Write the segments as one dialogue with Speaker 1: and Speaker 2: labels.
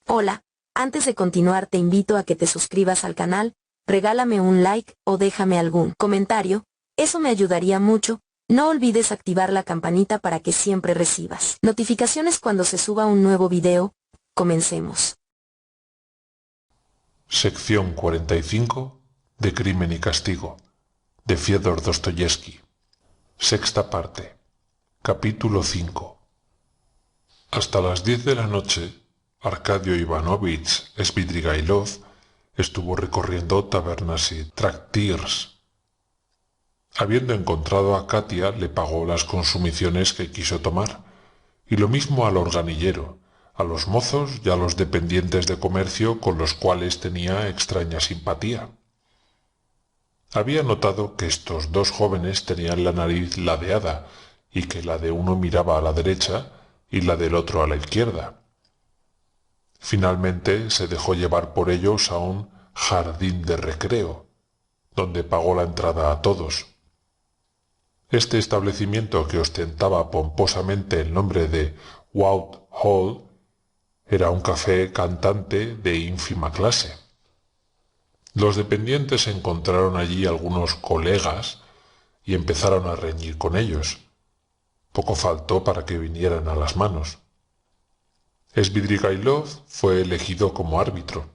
Speaker 1: Hola, antes de continuar te invito a que te suscribas al canal, regálame un like o déjame algún comentario, eso me ayudaría mucho. No olvides activar la campanita para que siempre recibas notificaciones cuando se suba un nuevo video. Comencemos.
Speaker 2: Sección 45 de Crimen y Castigo, de Fiódor Dostoyevski. Sexta parte. Capítulo 5. Hasta las 10 de la noche, Arkadio Ivanovich Svidrigailov estuvo recorriendo tabernas y traktirs. Habiendo encontrado a Katia, le pagó las consumiciones que quiso tomar, y lo mismo al organillero, a los mozos y a los dependientes de comercio con los cuales tenía extraña simpatía. Había notado que estos dos jóvenes tenían la nariz ladeada y que la de uno miraba a la derecha y la del otro a la izquierda. Finalmente se dejó llevar por ellos a un jardín de recreo, donde pagó la entrada a todos. Este establecimiento, que ostentaba pomposamente el nombre de Wood Hall, era un café cantante de ínfima clase. Los dependientes encontraron allí algunos colegas y empezaron a reñir con ellos. Poco faltó para que vinieran a las manos. Svidrigailov fue elegido como árbitro.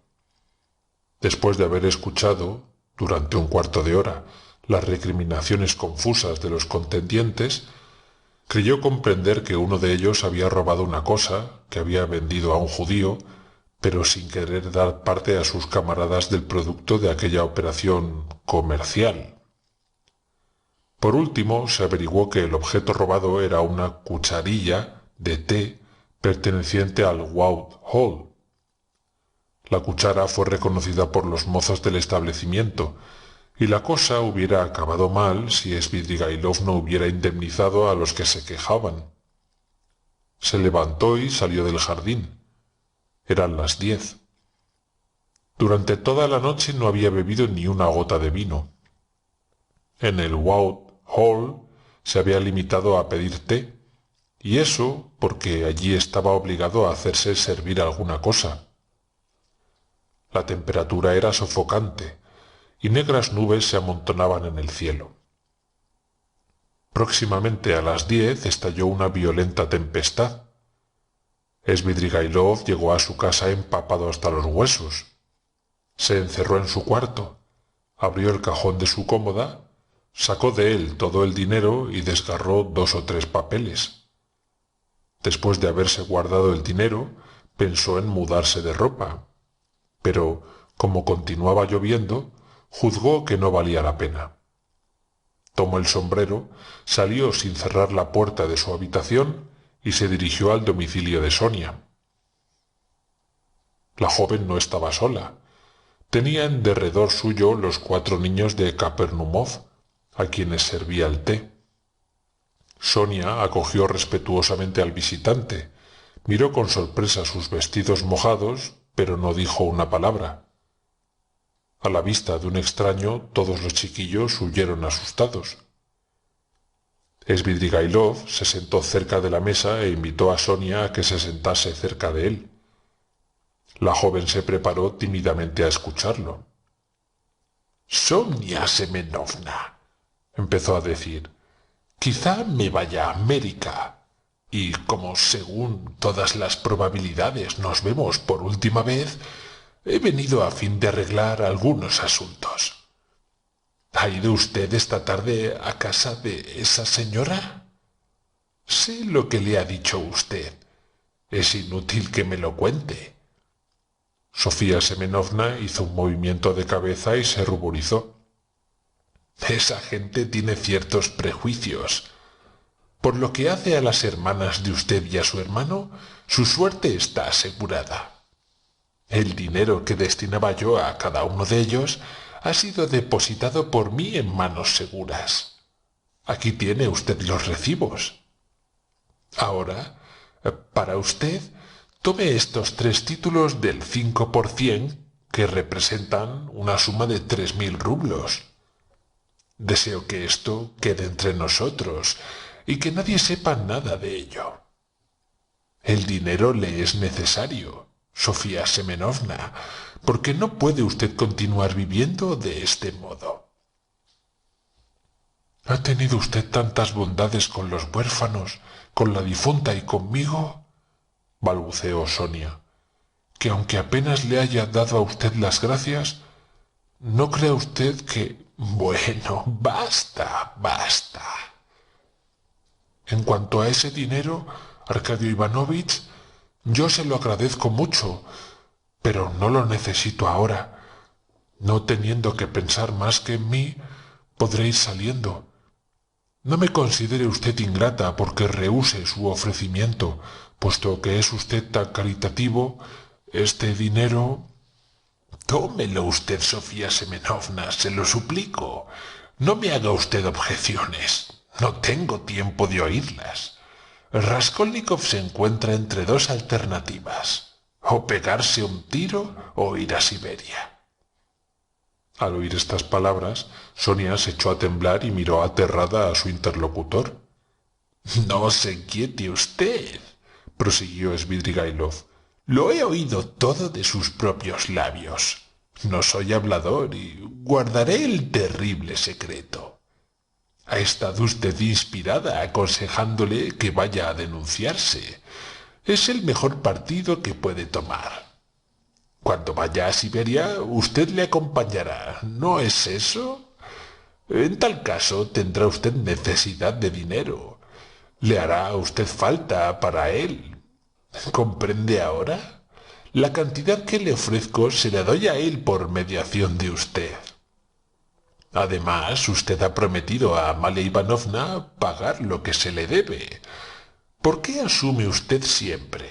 Speaker 2: Después de haber escuchado, durante un cuarto de hora, las recriminaciones confusas de los contendientes, creyó comprender que uno de ellos había robado una cosa que había vendido a un judío, pero sin querer dar parte a sus camaradas del producto de aquella operación comercial. Por último, se averiguó que el objeto robado era una cucharilla de té perteneciente al Wood Hall. La cuchara fue reconocida por los mozos del establecimiento, y la cosa hubiera acabado mal si Svidrigailov no hubiera indemnizado a los que se quejaban. Se levantó y salió del jardín. Eran las 10. Durante toda la noche no había bebido ni una gota de vino. En el Wood Hall se había limitado a pedir té, y eso porque allí estaba obligado a hacerse servir alguna cosa. La temperatura era sofocante, y negras nubes se amontonaban en el cielo. Próximamente a las 10 estalló una violenta tempestad. Svidrigailov llegó a su casa empapado hasta los huesos. Se encerró en su cuarto, abrió el cajón de su cómoda, sacó de él todo el dinero y desgarró 2 o 3 papeles. Después de haberse guardado el dinero, pensó en mudarse de ropa, pero, como continuaba lloviendo, juzgó que no valía la pena. Tomó el sombrero, salió sin cerrar la puerta de su habitación y se dirigió al domicilio de Sonia. La joven no estaba sola. Tenía en derredor suyo los 4 niños de Kapernaumov, a quienes servía el té. Sonia acogió respetuosamente al visitante, miró con sorpresa sus vestidos mojados, pero no dijo una palabra. A la vista de un extraño, todos los chiquillos huyeron asustados. Svidrigailov se sentó cerca de la mesa e invitó a Sonia a que se sentase cerca de él. La joven se preparó tímidamente a escucharlo. «Sonia Semenovna», empezó a decir, «quizá me vaya a América, y como según todas las probabilidades nos vemos por última vez, he venido a fin de arreglar algunos asuntos. ¿Ha ido usted esta tarde a casa de esa señora? Sé lo que le ha dicho usted. Es inútil que me lo cuente». Sofía Semenovna hizo un movimiento de cabeza y se ruborizó. «Esa gente tiene ciertos prejuicios. Por lo que hace a las hermanas de usted y a su hermano, su suerte está asegurada. El dinero que destinaba yo a cada uno de ellos ha sido depositado por mí en manos seguras. Aquí tiene usted los recibos. Ahora, para usted, tome estos 3 títulos del 5%, que representan una suma de 3.000 rublos. Deseo que esto quede entre nosotros y que nadie sepa nada de ello. El dinero le es necesario, Sofía Semenovna, porque no puede usted continuar viviendo de este modo. ¿Ha tenido usted tantas bondades con los huérfanos, con la difunta y conmigo? Balbuceó Sonia, que aunque apenas le haya dado a usted las gracias, ¿no cree usted que... Bueno, basta, basta. En cuanto a ese dinero, Arcadio Ivanovich, yo se lo agradezco mucho, pero no lo necesito ahora. No teniendo que pensar más que en mí, podré ir saliendo. No me considere usted ingrata porque rehúse su ofrecimiento, puesto que es usted tan caritativo, este dinero... Tómelo usted, Sofía Semenovna, se lo suplico. No me haga usted objeciones. No tengo tiempo de oírlas. Raskolnikov se encuentra entre dos alternativas: o pegarse un tiro o ir a Siberia. Al oír estas palabras, Sonia se echó a temblar y miró aterrada a su interlocutor. «No se inquiete usted», prosiguió Svidrigailov. «Lo he oído todo de sus propios labios. No soy hablador y guardaré el terrible secreto. Ha estado usted inspirada aconsejándole que vaya a denunciarse. Es el mejor partido que puede tomar. Cuando vaya a Siberia, usted le acompañará, ¿no es eso? En tal caso tendrá usted necesidad de dinero. Le hará a usted falta para él. ¿Comprende ahora? La cantidad que le ofrezco se la doy a él por mediación de usted. Además, usted ha prometido a Amalia Ivanovna pagar lo que se le debe. ¿Por qué asume usted siempre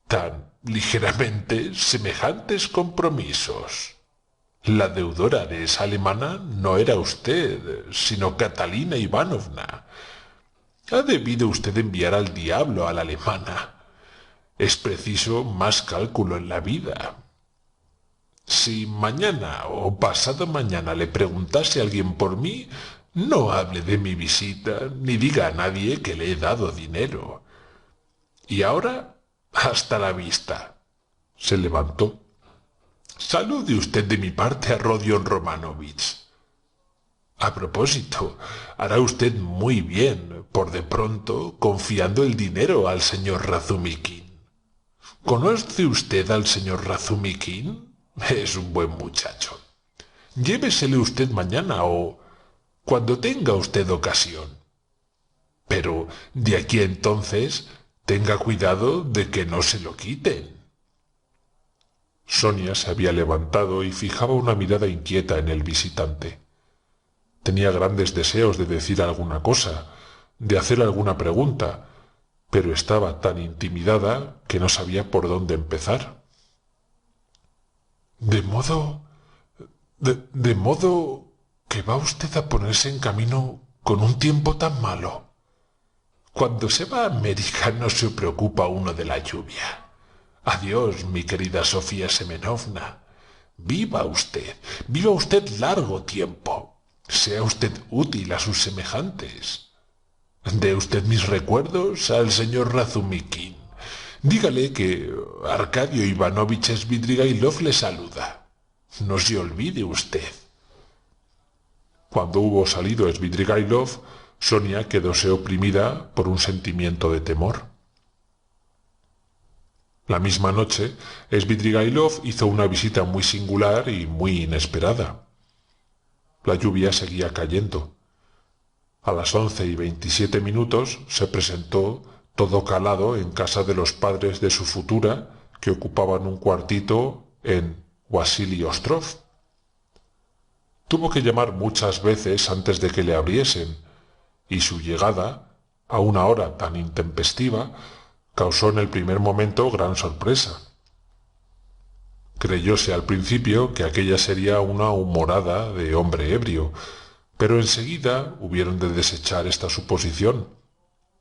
Speaker 2: tan ligeramente semejantes compromisos? La deudora de esa alemana no era usted, sino Catalina Ivanovna. Ha debido usted enviar al diablo a la alemana. Es preciso más cálculo en la vida. Si mañana o pasado mañana le preguntase a alguien por mí, no hable de mi visita, ni diga a nadie que le he dado dinero. Y ahora, hasta la vista. Se levantó. Salude usted de mi parte a Rodion Romanovich. A propósito, hará usted muy bien, por de pronto, confiando el dinero al señor Razumikin. ¿Conoce usted al señor Razumikin? Es un buen muchacho. Llévesele usted mañana o cuando tenga usted ocasión. Pero de aquí a entonces tenga cuidado de que no se lo quiten. Sonia se había levantado y fijaba una mirada inquieta en el visitante. Tenía grandes deseos de decir alguna cosa, de hacer alguna pregunta, pero estaba tan intimidada que no sabía por dónde empezar. ¿De modo que va usted a ponerse en camino con un tiempo tan malo? Cuando se va a América no se preocupa uno de la lluvia. Adiós, mi querida Sofía Semenovna. Viva usted largo tiempo. Sea usted útil a sus semejantes. Dé usted mis recuerdos al señor Razumikin. Dígale que Arcadio Ivanovich Svidrigailov le saluda. No se olvide usted. Cuando hubo salido Svidrigailov, Sonia quedóse oprimida por un sentimiento de temor. La misma noche, Svidrigailov hizo una visita muy singular y muy inesperada. La lluvia seguía cayendo. A las 11:27 se presentó todo calado en casa de los padres de su futura, que ocupaban un cuartito en Wasili Ostrov. Tuvo que llamar muchas veces antes de que le abriesen, y su llegada, a una hora tan intempestiva, causó en el primer momento gran sorpresa. Creyóse al principio que aquella sería una humorada de hombre ebrio, pero enseguida hubieron de desechar esta suposición,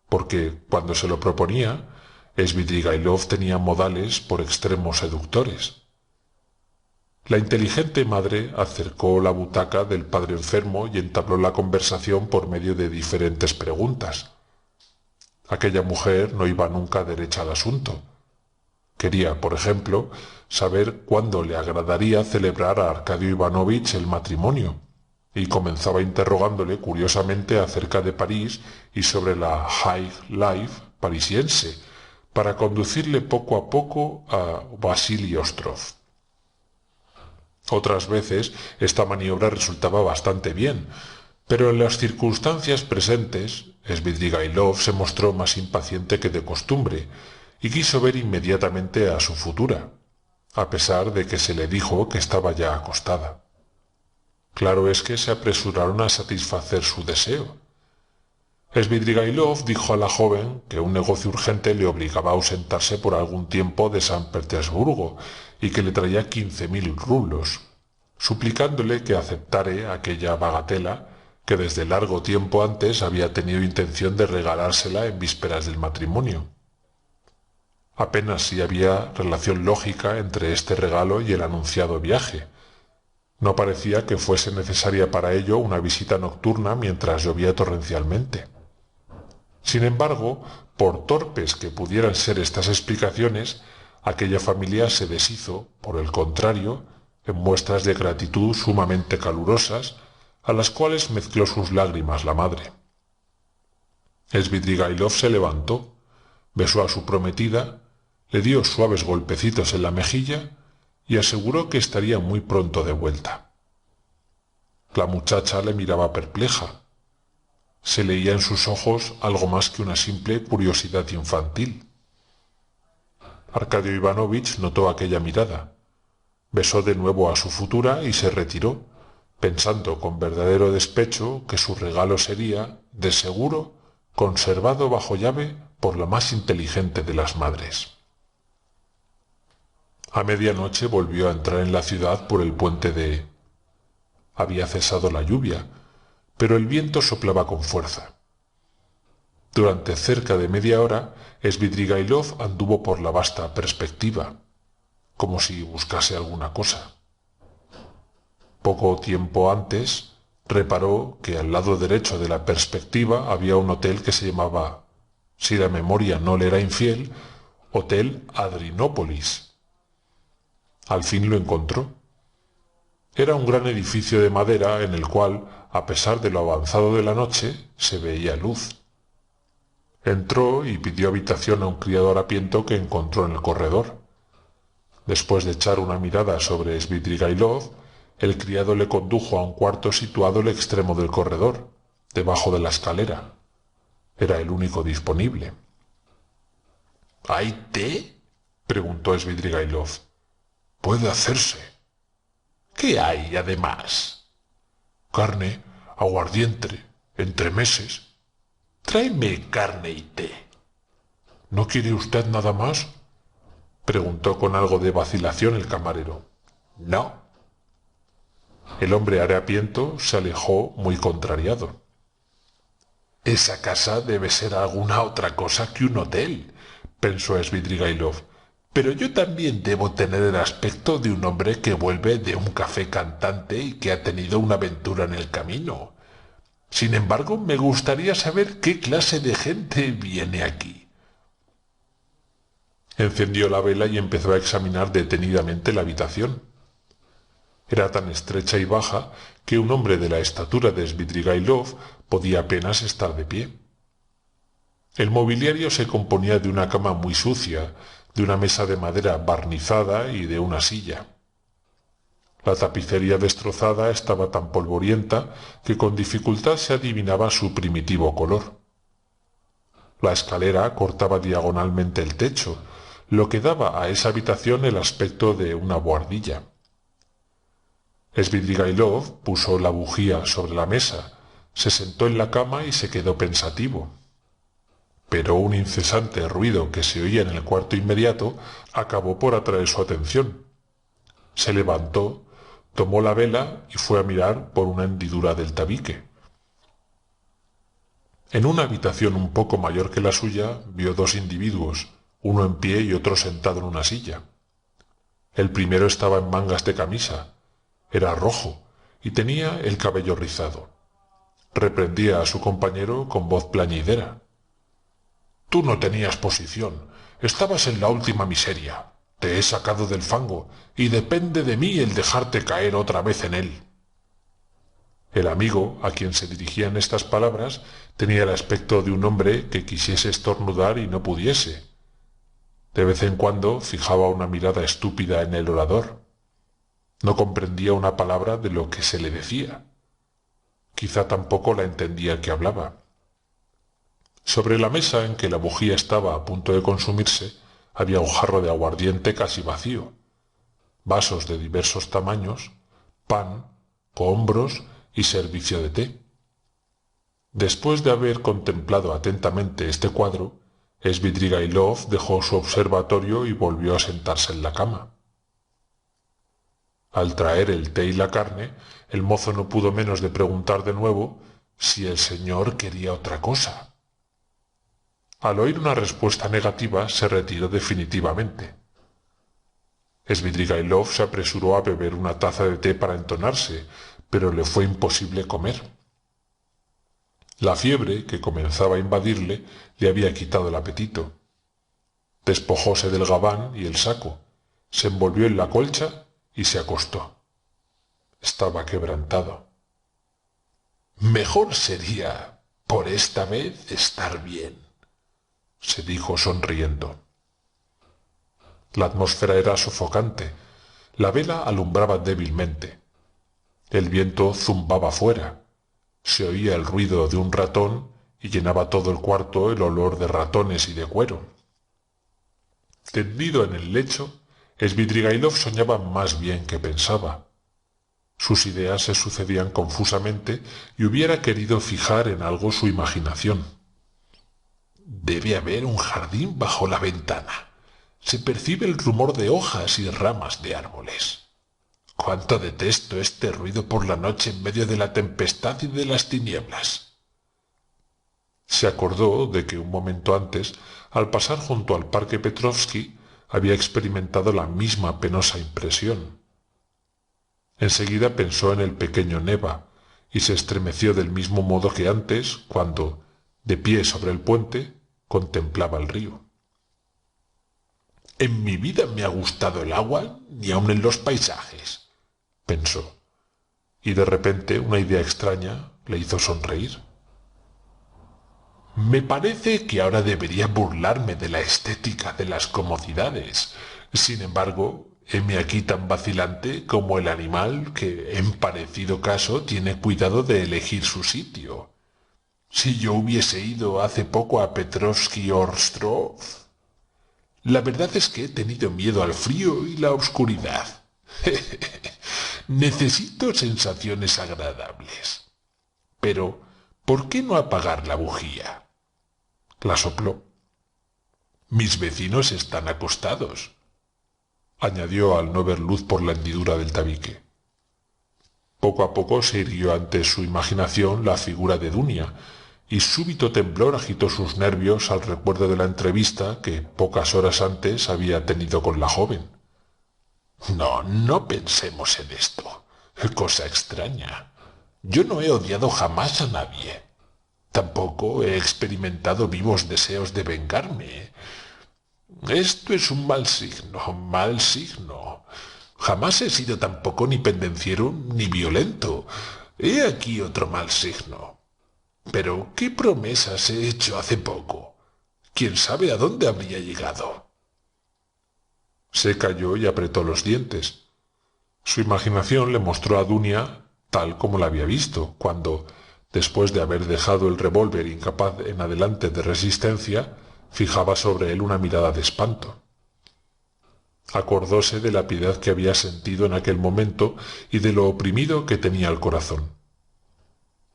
Speaker 2: porque cuando se lo proponía, Svidrigailov tenía modales por extremo seductores. La inteligente madre acercó la butaca del padre enfermo y entabló la conversación por medio de diferentes preguntas. Aquella mujer no iba nunca derecha al asunto. Quería, por ejemplo, saber cuándo le agradaría celebrar a Arcadio Ivanovich el matrimonio, y comenzaba interrogándole curiosamente acerca de París y sobre la high life parisiense, para conducirle poco a poco a Vasili Ostrov. Otras veces esta maniobra resultaba bastante bien, pero en las circunstancias presentes, Svidrigailov se mostró más impaciente que de costumbre y quiso ver inmediatamente a su futura, a pesar de que se le dijo que estaba ya acostada. Claro es que se apresuraron a satisfacer su deseo. Svidrigailov dijo a la joven que un negocio urgente le obligaba a ausentarse por algún tiempo de San Petersburgo y que le traía 15.000 rublos, suplicándole que aceptare aquella bagatela que desde largo tiempo antes había tenido intención de regalársela en vísperas del matrimonio. Apenas si había relación lógica entre este regalo y el anunciado viaje. No parecía que fuese necesaria para ello una visita nocturna mientras llovía torrencialmente. Sin embargo, por torpes que pudieran ser estas explicaciones, aquella familia se deshizo, por el contrario, en muestras de gratitud sumamente calurosas, a las cuales mezcló sus lágrimas la madre. Svidrigailov se levantó, besó a su prometida, le dio suaves golpecitos en la mejilla y aseguró que estaría muy pronto de vuelta. La muchacha le miraba perpleja. Se leía en sus ojos algo más que una simple curiosidad infantil. Arcadio Ivanovich notó aquella mirada, besó de nuevo a su futura y se retiró, pensando con verdadero despecho que su regalo sería, de seguro, conservado bajo llave por la más inteligente de las madres. A medianoche volvió a entrar en la ciudad por el puente de... Había cesado la lluvia, pero el viento soplaba con fuerza. Durante cerca de media hora, Svidrigailov anduvo por la vasta perspectiva, como si buscase alguna cosa. Poco tiempo antes, reparó que al lado derecho de la perspectiva había un hotel que se llamaba, si la memoria no le era infiel, Hotel Adrinópolis. Al fin lo encontró. Era un gran edificio de madera en el cual, a pesar de lo avanzado de la noche, se veía luz. Entró y pidió habitación a un criado harapiento que encontró en el corredor. Después de echar una mirada sobre Svidrigailov, el criado le condujo a un cuarto situado al extremo del corredor, debajo de la escalera. Era el único disponible. ¿Hay té?, preguntó Svidrigailov. Puede hacerse. ¿Qué hay, además? Carne, aguardiente, entremeses. Tráeme carne y té. ¿No quiere usted nada más?, preguntó con algo de vacilación el camarero. No. El hombre harapiento se alejó muy contrariado. Esa casa debe ser alguna otra cosa que un hotel, pensó Svidrigailov, pero yo también debo tener el aspecto de un hombre que vuelve de un café cantante y que ha tenido una aventura en el camino. Sin embargo, me gustaría saber qué clase de gente viene aquí. Encendió la vela y empezó a examinar detenidamente la habitación. Era tan estrecha y baja que un hombre de la estatura de Svidrigailov podía apenas estar de pie. El mobiliario se componía de una cama muy sucia, de una mesa de madera barnizada y de una silla. La tapicería destrozada estaba tan polvorienta que con dificultad se adivinaba su primitivo color. La escalera cortaba diagonalmente el techo, lo que daba a esa habitación el aspecto de una buhardilla. Svidrigailov puso la bujía sobre la mesa, se sentó en la cama y se quedó pensativo. Pero un incesante ruido que se oía en el cuarto inmediato acabó por atraer su atención. Se levantó, tomó la vela y fue a mirar por una hendidura del tabique. En una habitación un poco mayor que la suya vio dos individuos, uno en pie y otro sentado en una silla. El primero estaba en mangas de camisa, era rojo y tenía el cabello rizado. Reprendía a su compañero con voz plañidera. Tú no tenías posición. estabas en la última miseria. Te he sacado del fango, y depende de mí el dejarte caer otra vez en él. El amigo, a quien se dirigían estas palabras, tenía el aspecto de un hombre que quisiese estornudar y no pudiese. De vez en cuando fijaba una mirada estúpida en el orador. No comprendía una palabra de lo que se le decía. Quizá tampoco la entendía el que hablaba. Sobre la mesa en que la bujía estaba a punto de consumirse, había un jarro de aguardiente casi vacío, vasos de diversos tamaños, pan, cohombros y servicio de té. Después de haber contemplado atentamente este cuadro, Svidrigailov dejó su observatorio y volvió a sentarse en la cama. Al traer el té y la carne, el mozo no pudo menos de preguntar de nuevo si el señor quería otra cosa. Al oír una respuesta negativa, se retiró definitivamente. Svidrigailov se apresuró a beber una taza de té para entonarse, pero le fue imposible comer. La fiebre, que comenzaba a invadirle, le había quitado el apetito. Despojóse del gabán y el saco, se envolvió en la colcha y se acostó. Estaba quebrantado. Mejor sería, por esta vez, estar bien, se dijo sonriendo. La atmósfera era sofocante. La vela alumbraba débilmente. El viento zumbaba fuera. Se oía el ruido de un ratón y llenaba todo el cuarto el olor de ratones y de cuero. Tendido en el lecho, Svidrigailov soñaba más bien que pensaba. Sus ideas se sucedían confusamente y hubiera querido fijar en algo su imaginación. Debe haber un jardín bajo la ventana. Se percibe el rumor de hojas y ramas de árboles. Cuánto detesto este ruido por la noche en medio de la tempestad y de las tinieblas. Se acordó de que un momento antes, al pasar junto al parque Petrovsky, había experimentado la misma penosa impresión. Enseguida pensó en el pequeño Neva y se estremeció del mismo modo que antes, cuando, de pie sobre el puente, contemplaba el río. En mi vida me ha gustado el agua, ni aun en los paisajes, pensó, y de repente una idea extraña le hizo sonreír. Me parece que ahora debería burlarme de la estética de las comodidades. Sin embargo, heme aquí tan vacilante como el animal que, en parecido caso, tiene cuidado de elegir su sitio. Si yo hubiese ido hace poco a Petrovsky-Ostrov... La verdad es que he tenido miedo al frío y la oscuridad. Necesito sensaciones agradables. Pero, ¿por qué no apagar la bujía? La sopló. Mis vecinos están acostados, añadió al no ver luz por la hendidura del tabique. Poco a poco se irguió ante su imaginación la figura de Dunia, y súbito temblor agitó sus nervios al recuerdo de la entrevista que pocas horas antes había tenido con la joven. No pensemos en esto. Cosa extraña. Yo no he odiado jamás a nadie. Tampoco he experimentado vivos deseos de vengarme. Esto es un mal signo, mal signo. Jamás he sido tampoco ni pendenciero ni violento. He aquí otro mal signo. Pero, ¿qué promesas he hecho hace poco? ¿Quién sabe a dónde habría llegado? Se calló y apretó los dientes. Su imaginación le mostró a Dunia tal como la había visto, cuando, después de haber dejado el revólver incapaz en adelante de resistencia, fijaba sobre él una mirada de espanto. Acordóse de la piedad que había sentido en aquel momento y de lo oprimido que tenía el corazón.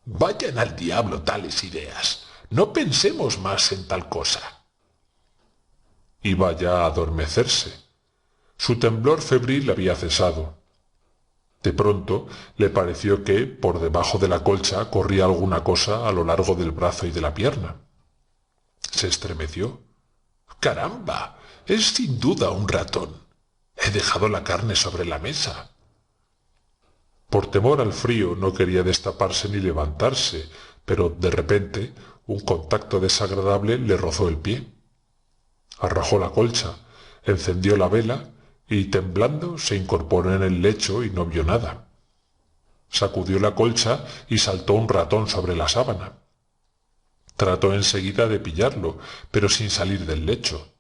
Speaker 2: Vayan al diablo tales ideas. No pensemos más en tal cosa. Iba ya a adormecerse. Su temblor febril había cesado. De pronto le pareció que, por debajo de la colcha, corría alguna cosa a lo largo del brazo y de la pierna. Se estremeció. ¡Caramba! Es sin duda un ratón. He dejado la carne sobre la mesa. Por temor al frío no quería destaparse ni levantarse, pero de repente un contacto desagradable le rozó el pie. Arrojó la colcha, encendió la vela y, temblando, se incorporó en el lecho y no vio nada. Sacudió la colcha y saltó un ratón sobre la sábana. Trató enseguida de pillarlo, pero sin salir del lecho.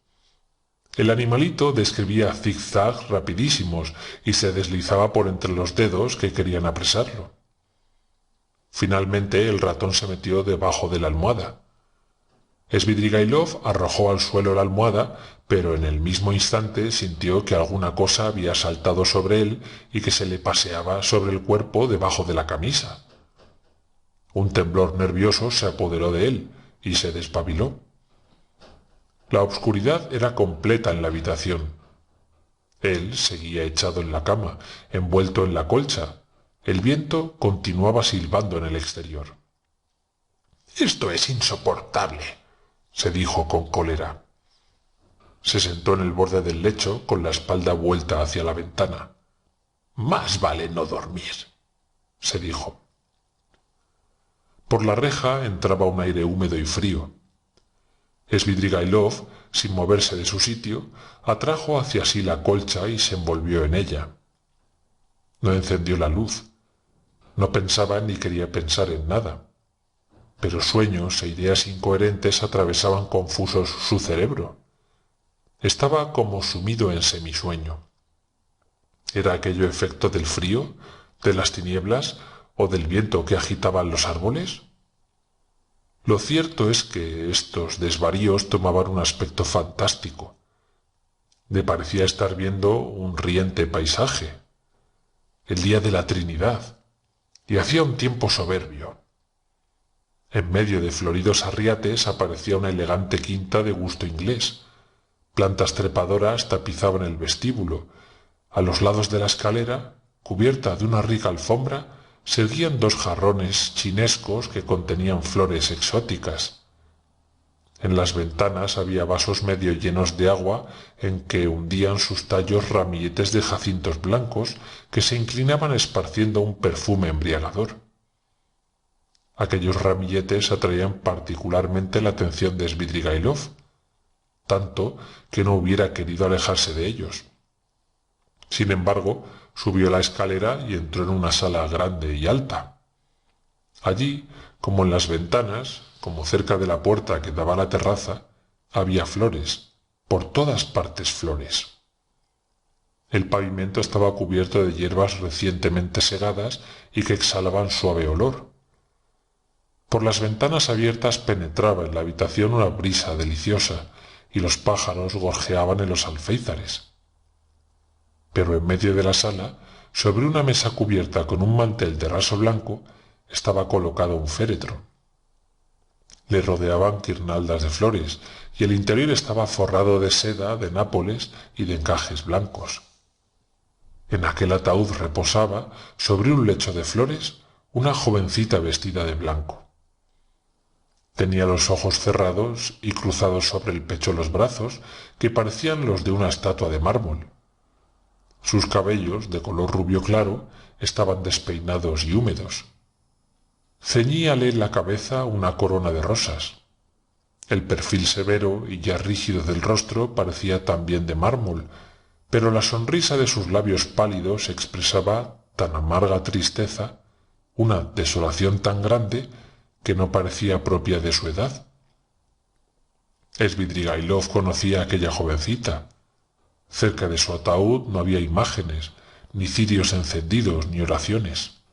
Speaker 2: El animalito describía zigzags rapidísimos y se deslizaba por entre los dedos que querían apresarlo. Finalmente el ratón se metió debajo de la almohada. Svidrigailov arrojó al suelo la almohada, pero en el mismo instante sintió que alguna cosa había saltado sobre él y que se le paseaba sobre el cuerpo debajo de la camisa. Un temblor nervioso se apoderó de él y se despabiló. La obscuridad era completa en la habitación. Él seguía echado en la cama, envuelto en la colcha. El viento continuaba silbando en el exterior. «Esto es insoportable», se dijo con cólera. Se sentó en el borde del lecho con la espalda vuelta hacia la ventana. «Más vale no dormir», se dijo. Por la reja entraba un aire húmedo y frío. Svidrigailov, sin moverse de su sitio, atrajo hacia sí la colcha y se envolvió en ella. No encendió la luz. No pensaba ni quería pensar en nada. Pero sueños e ideas incoherentes atravesaban confusos su cerebro. Estaba como sumido en semisueño. ¿Era aquello efecto del frío, de las tinieblas o del viento que agitaban los árboles? Lo cierto es que estos desvaríos tomaban un aspecto fantástico. Le parecía estar viendo un riente paisaje, el día de la Trinidad, y hacía un tiempo soberbio. En medio de floridos arriates aparecía una elegante quinta de gusto inglés. Plantas trepadoras tapizaban el vestíbulo. A los lados de la escalera, cubierta de una rica alfombra, se erguían dos jarrones chinescos que contenían flores exóticas. En las ventanas había vasos medio llenos de agua en que hundían sus tallos ramilletes de jacintos blancos que se inclinaban esparciendo un perfume embriagador. Aquellos ramilletes atraían particularmente la atención de Svidrigailov, tanto que no hubiera querido alejarse de ellos. Sin embargo, subió la escalera y entró en una sala grande y alta. Allí, como en las ventanas, como cerca de la puerta que daba a la terraza, había flores, por todas partes flores. El pavimento estaba cubierto de hierbas recientemente segadas y que exhalaban suave olor. Por las ventanas abiertas penetraba en la habitación una brisa deliciosa y los pájaros gorjeaban en los alféizares. Pero en medio de la sala, sobre una mesa cubierta con un mantel de raso blanco, estaba colocado un féretro. Le rodeaban guirnaldas de flores, y el interior estaba forrado de seda de Nápoles y de encajes blancos. En aquel ataúd reposaba, sobre un lecho de flores, una jovencita vestida de blanco. Tenía los ojos cerrados y cruzados sobre el pecho los brazos, que parecían los de una estatua de mármol. Sus cabellos, de color rubio claro, estaban despeinados y húmedos. Ceñíale la cabeza una corona de rosas. El perfil severo y ya rígido del rostro parecía también de mármol, pero la sonrisa de sus labios pálidos expresaba tan amarga tristeza, una desolación tan grande, que no parecía propia de su edad. Svidrigailov conocía a aquella jovencita. Cerca de su ataúd no había imágenes, ni cirios encendidos, ni oraciones.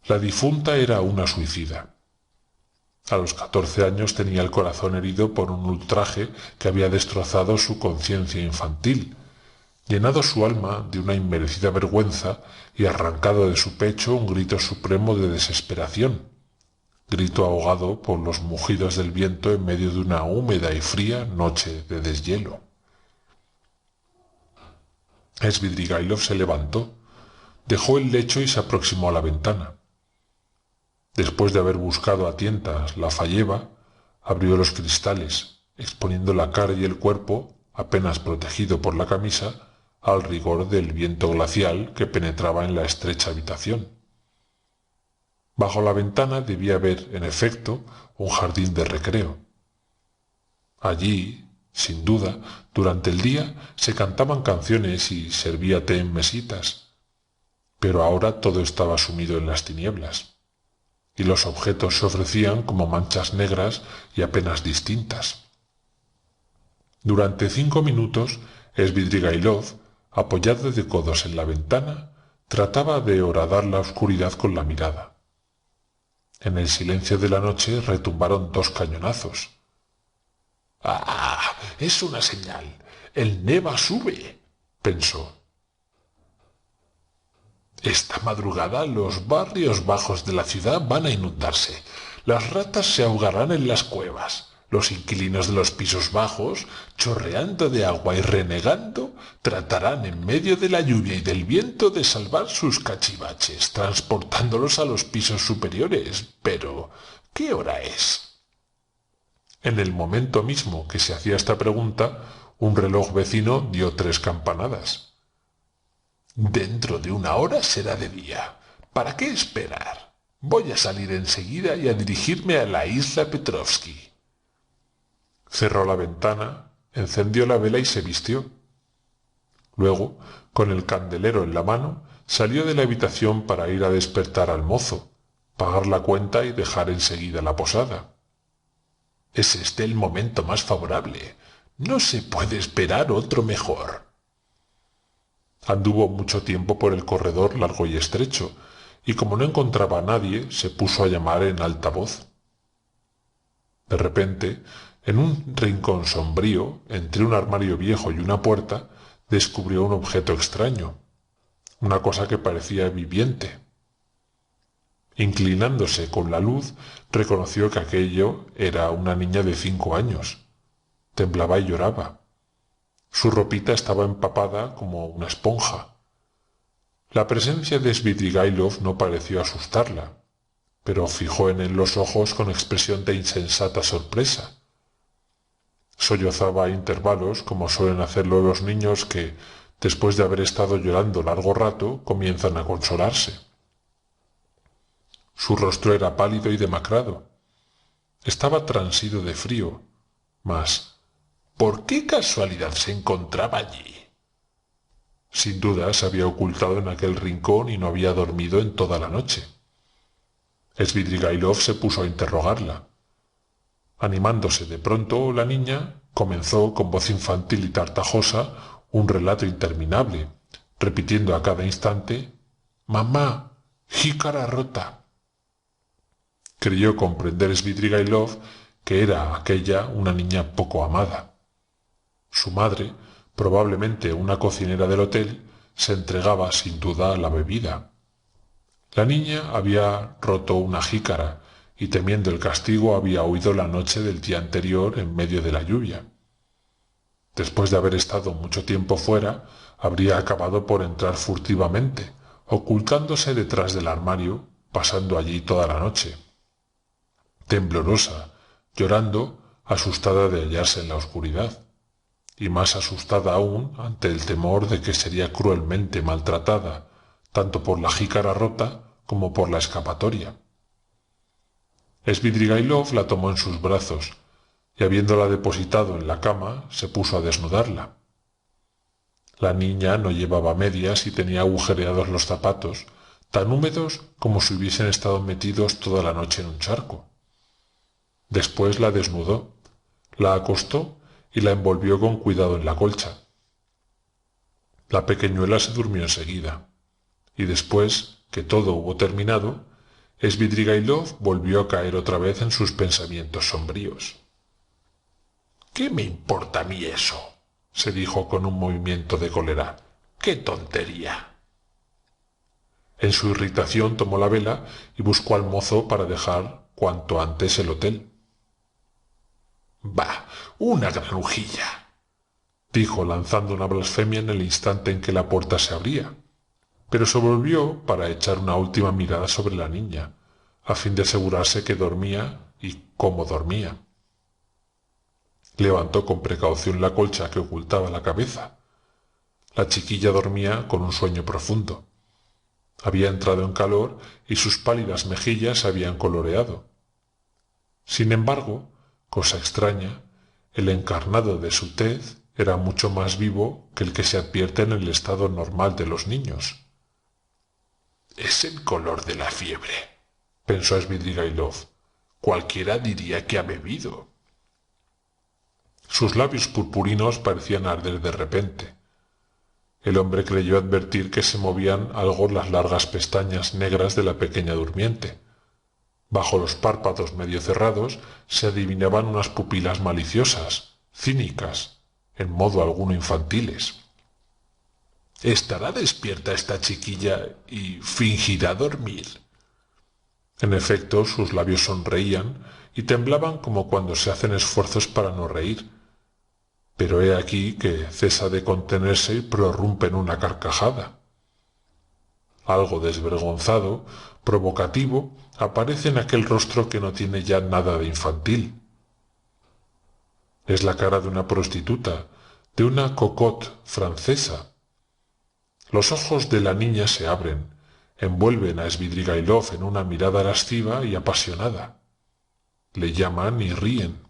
Speaker 2: La difunta era una suicida. A los 14 años tenía el corazón herido por un ultraje que había destrozado su conciencia infantil, llenado su alma de una inmerecida vergüenza y arrancado de su pecho un grito supremo de desesperación, grito ahogado por los mugidos del viento en medio de una húmeda y fría noche de deshielo. Svidrigailov se levantó, dejó el lecho y se aproximó a la ventana. Después de haber buscado a tientas la falleba, abrió los cristales, exponiendo la cara y el cuerpo, apenas protegido por la camisa, al rigor del viento glacial que penetraba en la estrecha habitación. Bajo la ventana debía haber, en efecto, un jardín de recreo. Allí, Sin duda, durante el día se cantaban canciones y servía té en mesitas, pero ahora todo estaba sumido en las tinieblas, y los objetos se ofrecían como manchas negras y apenas distintas. Durante 5 minutos, Svidrigailov, apoyado de codos en la ventana, trataba de horadar la oscuridad con la mirada. En el silencio de la noche retumbaron 2 cañonazos. «¡Ah! Es una señal. El Neva sube», pensó. Esta madrugada los barrios bajos de la ciudad van a inundarse. Las ratas se ahogarán en las cuevas. Los inquilinos de los pisos bajos, chorreando de agua y renegando, tratarán en medio de la lluvia y del viento de salvar sus cachivaches, transportándolos a los pisos superiores. Pero, ¿qué hora es? En el momento mismo que se hacía esta pregunta, un reloj vecino dio 3 campanadas. «Dentro de 1 hora será de día. ¿Para qué esperar? Voy a salir enseguida y a dirigirme a la isla Petrovsky». Cerró la ventana, encendió la vela y se vistió. Luego, con el candelero en la mano, salió de la habitación para ir a despertar al mozo, pagar la cuenta y dejar enseguida la posada. «Es este el momento más favorable. No se puede esperar otro mejor». Anduvo mucho tiempo por el corredor largo y estrecho, y como no encontraba a nadie, se puso a llamar en alta voz. De repente, en un rincón sombrío, entre un armario viejo y una puerta, descubrió un objeto extraño, una cosa que parecía viviente. Inclinándose con la luz, reconoció que aquello era una niña de 5 años. Temblaba y lloraba. Su ropita estaba empapada como una esponja. La presencia de Svidrigailov no pareció asustarla, pero fijó en él los ojos con expresión de insensata sorpresa. Sollozaba a intervalos, como suelen hacerlo los niños que, después de haber estado llorando largo rato, comienzan a consolarse. Su rostro era pálido y demacrado. Estaba transido de frío, mas ¿por qué casualidad se encontraba allí? Sin duda se había ocultado en aquel rincón y no había dormido en toda la noche. Svidrigailov se puso a interrogarla. Animándose de pronto, la niña comenzó con voz infantil y tartajosa un relato interminable, repitiendo a cada instante: «Mamá, jícara rota». Creyó comprender Svidrigailov que era aquella una niña poco amada. Su madre, probablemente una cocinera del hotel, se entregaba sin duda a la bebida. La niña había roto una jícara y, temiendo el castigo, había huido la noche del día anterior en medio de la lluvia. Después de haber estado mucho tiempo fuera, habría acabado por entrar furtivamente, ocultándose detrás del armario, pasando allí toda la noche. Temblorosa, llorando, asustada de hallarse en la oscuridad, y más asustada aún ante el temor de que sería cruelmente maltratada, tanto por la jícara rota como por la escapatoria. Svidrigailov la tomó en sus brazos, y habiéndola depositado en la cama, se puso a desnudarla. La niña no llevaba medias y tenía agujereados los zapatos, tan húmedos como si hubiesen estado metidos toda la noche en un charco. Después la desnudó, la acostó y la envolvió con cuidado en la colcha. La pequeñuela se durmió enseguida, y después que todo hubo terminado, Svidrigailov volvió a caer otra vez en sus pensamientos sombríos. «¿Qué me importa a mí eso?», se dijo con un movimiento de cólera. «¡Qué tontería!». En su irritación tomó la vela y buscó al mozo para dejar cuanto antes el hotel. «Bah, una granujilla», dijo lanzando una blasfemia en el instante en que la puerta se abría, pero se volvió para echar una última mirada sobre la niña, a fin de asegurarse que dormía y cómo dormía. Levantó con precaución la colcha que ocultaba la cabeza. La chiquilla dormía con un sueño profundo. Había entrado en calor y sus pálidas mejillas se habían coloreado. Sin embargo, cosa extraña, El encarnado de su tez era mucho más vivo que el que se advierte en el estado normal de los niños. «Es el color de la fiebre», pensó Svidrigailov. «Cualquiera diría que ha bebido». Sus labios purpurinos parecían arder de repente. El hombre creyó advertir que se movían algo las largas pestañas negras de la pequeña durmiente. Bajo los párpados medio cerrados se adivinaban unas pupilas maliciosas, cínicas, en modo alguno infantiles. «¿Estará despierta esta chiquilla y fingirá dormir?» En efecto, sus labios sonreían y temblaban como cuando se hacen esfuerzos para no reír. Pero he aquí que cesa de contenerse y prorrumpe en una carcajada. Algo desvergonzado, provocativo, aparece en aquel rostro que no tiene ya nada de infantil. Es la cara de una prostituta, de una cocotte francesa. Los ojos de la niña se abren, envuelven a Svidrigailov en una mirada lasciva y apasionada. Le llaman y ríen.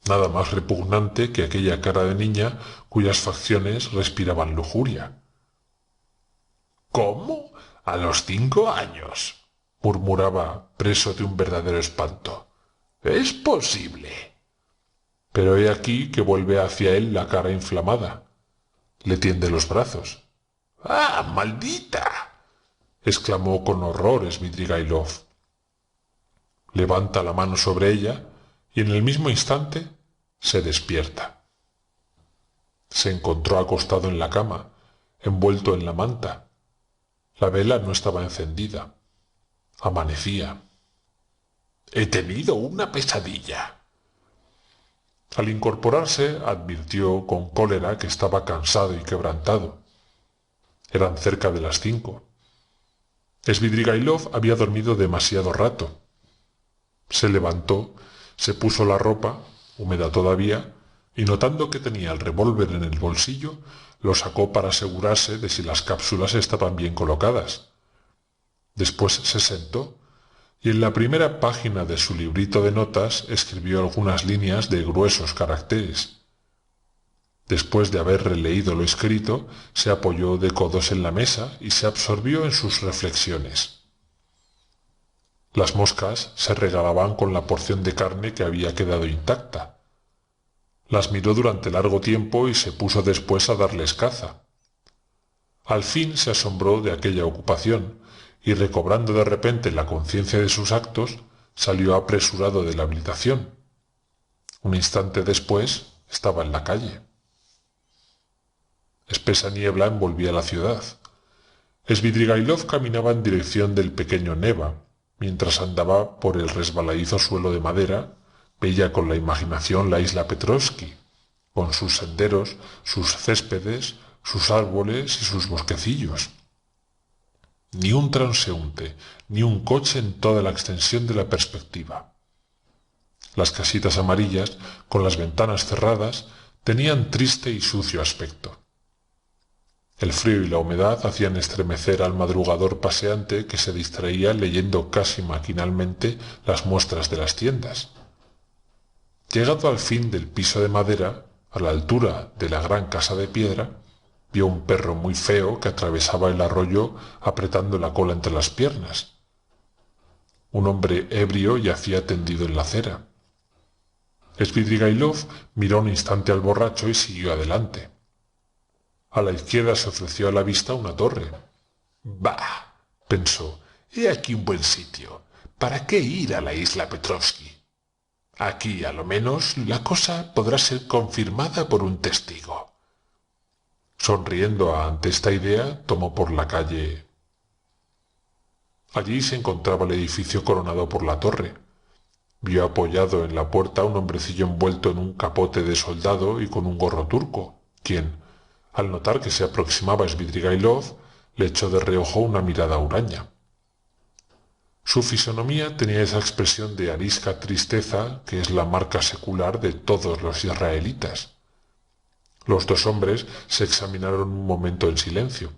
Speaker 2: Nada más repugnante que aquella cara de niña cuyas facciones respiraban lujuria. «¿Cómo? ¿A los 5 años?» murmuraba, preso de un verdadero espanto. «¿Es posible?» Pero he aquí que vuelve hacia él la cara inflamada. Le tiende los brazos. «¡Ah, maldita!» exclamó con horror Svidrigailov. Levanta la mano sobre ella y en el mismo instante se despierta. Se encontró acostado en la cama, envuelto en la manta. La vela no estaba encendida. Amanecía. «He tenido una pesadilla». Al incorporarse advirtió con cólera que estaba cansado y quebrantado. Eran cerca de las 5. Svidrigailov había dormido demasiado rato. Se levantó, se puso la ropa, húmeda todavía, y notando que tenía el revólver en el bolsillo, lo sacó para asegurarse de si las cápsulas estaban bien colocadas. Después se sentó y en la primera página de su librito de notas escribió algunas líneas de gruesos caracteres. Después de haber releído lo escrito, se apoyó de codos en la mesa y se absorbió en sus reflexiones. Las moscas se regalaban con la porción de carne que había quedado intacta. Las miró durante largo tiempo y se puso después a darles caza. Al fin se asombró de aquella ocupación y, recobrando de repente la conciencia de sus actos, salió apresurado de la habitación. Un instante después estaba en la calle. Espesa niebla envolvía la ciudad. Svidrigailov caminaba en dirección del pequeño Neva. Mientras andaba por el resbaladizo suelo de madera, veía con la imaginación la isla Petrovsky, con sus senderos, sus céspedes, sus árboles y sus bosquecillos. Ni un transeúnte, ni un coche en toda la extensión de la perspectiva. Las casitas amarillas, con las ventanas cerradas, tenían triste y sucio aspecto. El frío y la humedad hacían estremecer al madrugador paseante que se distraía leyendo casi maquinalmente las muestras de las tiendas. Llegado al fin del piso de madera, a la altura de la gran casa de piedra, vio un perro muy feo que atravesaba el arroyo apretando la cola entre las piernas. Un hombre ebrio yacía tendido en la acera. Svidrigailov miró un instante al borracho y siguió adelante. A la izquierda se ofreció a la vista una torre. «Bah», pensó, «he aquí un buen sitio. ¿Para qué ir a la isla Petrovsky? Aquí, a lo menos, la cosa podrá ser confirmada por un testigo». Sonriendo ante esta idea, tomó por la calle. Allí se encontraba el edificio coronado por la torre. Vio apoyado en la puerta a un hombrecillo envuelto en un capote de soldado y con un gorro turco, quien, al notar que se aproximaba Svidrigailov, le echó de reojo una mirada huraña. Su fisonomía tenía esa expresión de arisca tristeza que es la marca secular de todos los israelitas. Los dos hombres se examinaron un momento en silencio.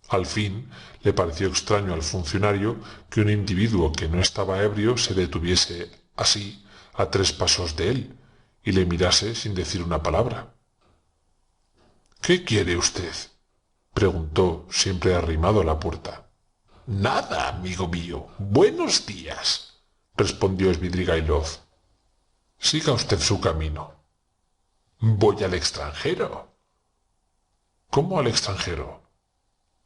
Speaker 2: Al fin le pareció extraño al funcionario que un individuo que no estaba ebrio se detuviese así a 3 pasos de él y le mirase sin decir una palabra. —¿Qué quiere usted? —preguntó, siempre arrimado a la puerta. —Nada, amigo mío. Buenos días —respondió Svidrigailov—. Siga usted su camino. —Voy al extranjero. —¿Cómo al extranjero?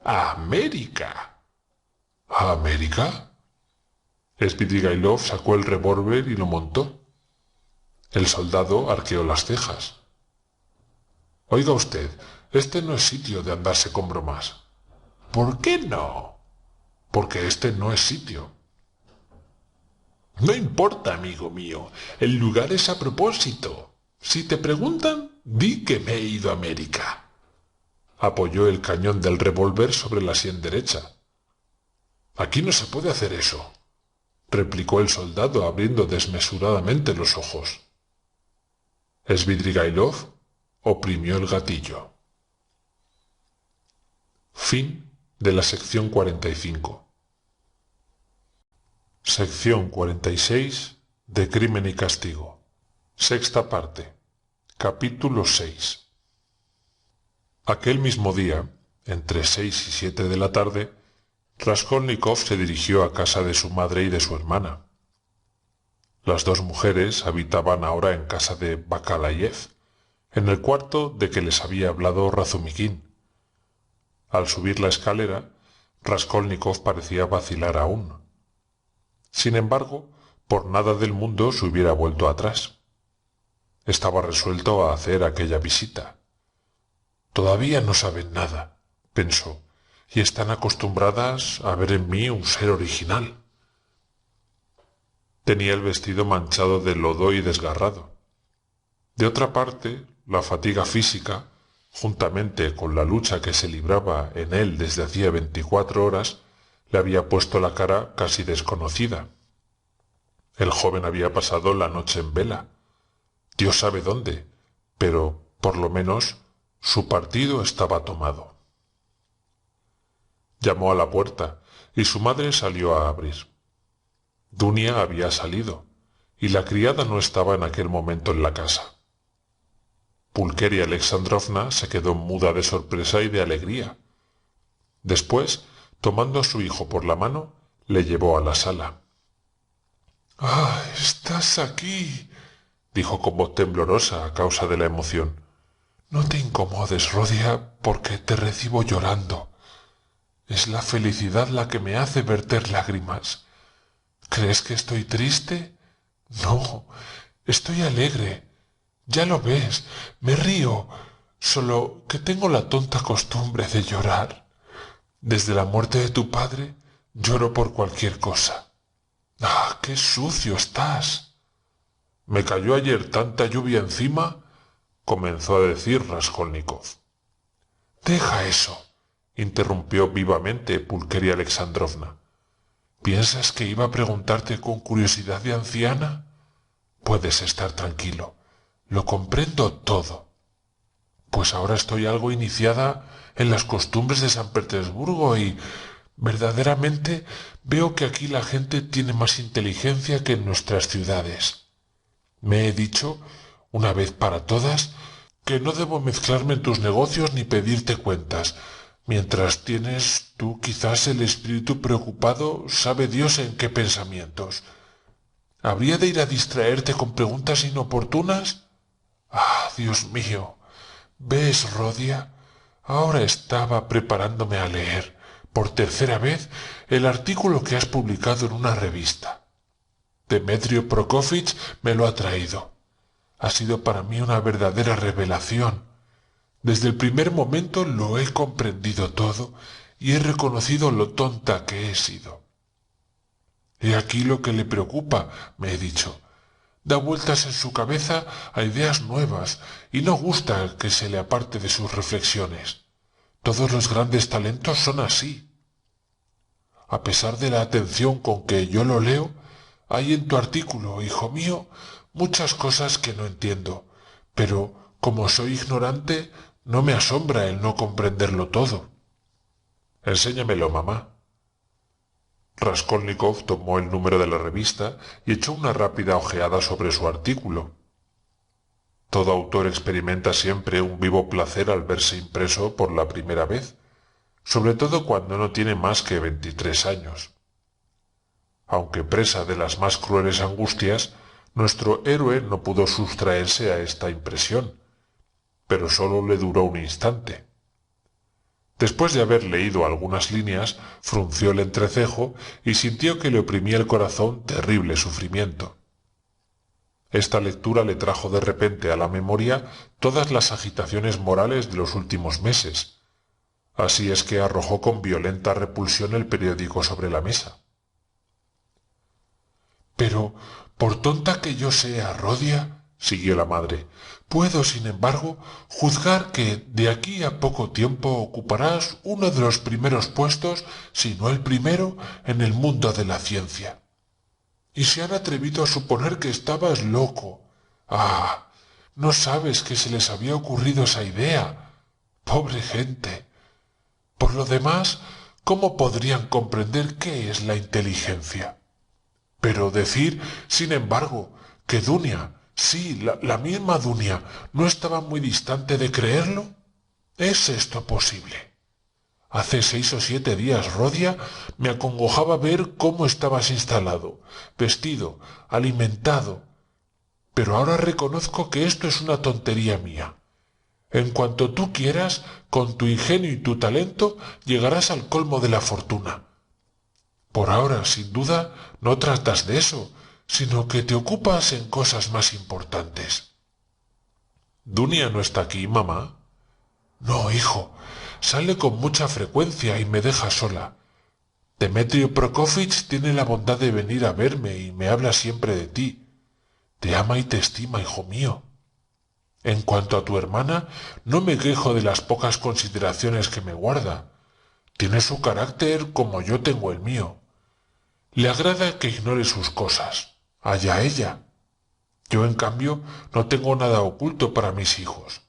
Speaker 2: —A América. —¿A América? Svidrigailov sacó el revólver y lo montó. El soldado arqueó las cejas. —Oiga usted, este no es sitio de andarse con bromas. —¿Por qué no? —Porque este no es sitio. —No importa, amigo mío, el lugar es a propósito. Si te preguntan, di que me he ido a América. Apoyó el cañón del revólver sobre la sien derecha. —Aquí no se puede hacer eso —replicó el soldado abriendo desmesuradamente los ojos. Svidrigailov oprimió el gatillo. Fin de la sección 45. Sección 46 de Crimen y Castigo. Sexta parte. Capítulo 6. Aquel mismo día, entre 6 y 7 de la tarde, Raskolnikov se dirigió a casa de su madre y de su hermana. Las dos mujeres habitaban ahora en casa de Bakalayev, en el cuarto de que les había hablado Razumikin. Al subir la escalera, Raskolnikov parecía vacilar aún. Sin embargo, por nada del mundo se hubiera vuelto atrás. Estaba resuelto a hacer aquella visita. Todavía no saben nada, pensó, y están acostumbradas a ver en mí un ser original. Tenía el vestido manchado de lodo y desgarrado. De otra parte, la fatiga física, juntamente con la lucha que se libraba en él desde hacía 24 horas, le había puesto la cara casi desconocida. El joven había pasado la noche en vela. Dios sabe dónde, pero, por lo menos, su partido estaba tomado. Llamó a la puerta, y su madre salió a abrir. Dunia había salido, y la criada no estaba en aquel momento en la casa. Pulcheria Alexandrovna se quedó muda de sorpresa y de alegría. Después, tomando a su hijo por la mano, le llevó a la sala. —¡Ah, estás aquí! —dijo con voz temblorosa a causa de la emoción. —No te incomodes, Rodia, porque te recibo llorando. Es la felicidad la que me hace verter lágrimas. ¿Crees que estoy triste? No, estoy alegre. Ya lo ves, me río, solo que tengo la tonta costumbre de llorar. Desde la muerte de tu padre, lloro por cualquier cosa. ¡Ah, qué sucio estás! —¿Me cayó ayer tanta lluvia encima? —comenzó a decir Raskolnikov. —Deja eso —interrumpió vivamente Pulcheria Alexandrovna—. ¿Piensas que iba a preguntarte con curiosidad de anciana? Puedes estar tranquilo. Lo comprendo todo. Pues ahora estoy algo iniciada en las costumbres de San Petersburgo y verdaderamente veo que aquí la gente tiene más inteligencia que en nuestras ciudades. Me he dicho, una vez para todas, que no debo mezclarme en tus negocios ni pedirte cuentas. Mientras tienes tú quizás el espíritu preocupado, sabe Dios en qué pensamientos. ¿Habría de ir a distraerte con preguntas inoportunas? ¡Ah, Dios mío! ¿Ves, Rodia? Ahora estaba preparándome a leer, por tercera vez, el artículo que has publicado en una revista. Demetrio Prokofich me lo ha traído. Ha sido para mí una verdadera revelación. Desde el primer momento lo he comprendido todo y he reconocido lo tonta que he sido. He aquí lo que le preocupa, me he dicho. Da vueltas en su cabeza a ideas nuevas y no gusta que se le aparte de sus reflexiones. Todos los grandes talentos son así. A pesar de la atención con que yo lo leo, hay en tu artículo, hijo mío, muchas cosas que no entiendo, pero como soy ignorante, no me asombra el no comprenderlo todo. Enséñamelo, mamá. Raskolnikov tomó el número de la revista y echó una rápida ojeada sobre su artículo. Todo autor experimenta siempre un vivo placer al verse impreso por la primera vez, sobre todo cuando no tiene más que 23 años. Aunque presa de las más crueles angustias, nuestro héroe no pudo sustraerse a esta impresión, pero sólo le duró un instante. Después de haber leído algunas líneas, frunció el entrecejo y sintió que le oprimía el corazón terrible sufrimiento. Esta lectura le trajo de repente a la memoria todas las agitaciones morales de los últimos meses. Así es que arrojó con violenta repulsión el periódico sobre la mesa. «Pero, por tonta que yo sea, Rodia», siguió la madre, «puedo, sin embargo, juzgar que de aquí a poco tiempo ocuparás uno de los primeros puestos, si no el primero, en el mundo de la ciencia. Y se han atrevido a suponer que estabas loco. Ah, no sabes que se les había ocurrido esa idea. Pobre gente. Por lo demás, ¿cómo podrían comprender qué es la inteligencia? Pero decir, sin embargo, que Dunia, sí, la misma Dunia, no estaba muy distante de creerlo, ¿es esto posible? Hace 6 o 7 días, Rodia, me acongojaba ver cómo estabas instalado, vestido, alimentado. Pero ahora reconozco que esto es una tontería mía. En cuanto tú quieras, con tu ingenio y tu talento, llegarás al colmo de la fortuna. Por ahora, sin duda, no tratas de eso, sino que te ocupas en cosas más importantes. ¿Dunia no está aquí, mamá? No, hijo. Sale con mucha frecuencia y me deja sola. Demetrio Prokofich tiene la bondad de venir a verme y me habla siempre de ti. Te ama y te estima, hijo mío. En cuanto a tu hermana, no me quejo de las pocas consideraciones que me guarda. Tiene su carácter como yo tengo el mío. Le agrada que ignore sus cosas. Allá ella. Yo, en cambio, no tengo nada oculto para mis hijos.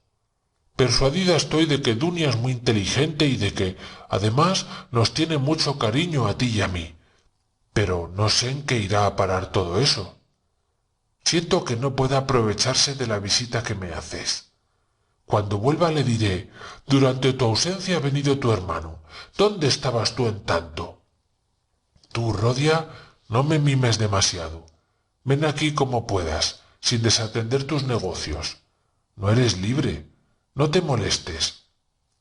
Speaker 2: Persuadida estoy de que Dunia es muy inteligente y de que, además, nos tiene mucho cariño a ti y a mí. Pero no sé en qué irá a parar todo eso. Siento que no pueda aprovecharse de la visita que me haces. Cuando vuelva le diré, durante tu ausencia ha venido tu hermano. ¿Dónde estabas tú en tanto? Tú, Rodia, no me mimes demasiado. Ven aquí como puedas, sin desatender tus negocios. No eres libre. No te molestes.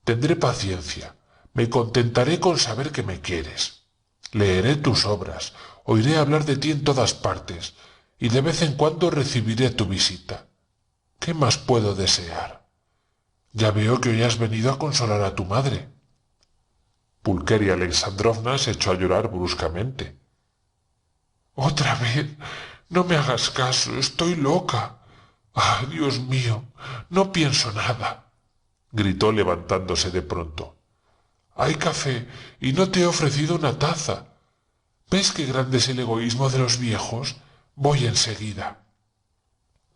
Speaker 2: Tendré paciencia. Me contentaré con saber que me quieres. Leeré tus obras, oiré hablar de ti en todas partes, y de vez en cuando recibiré tu visita. ¿Qué más puedo desear? Ya veo que hoy has venido a consolar a tu madre. Pulqueria Alexandrovna se echó a llorar bruscamente. —¡Otra vez! No me hagas caso, estoy loca. ¡Ah, Dios mío! No pienso nada —gritó levantándose de pronto. —Hay café y no te he ofrecido una taza. ¿Ves qué grande es el egoísmo de los viejos? Voy enseguida.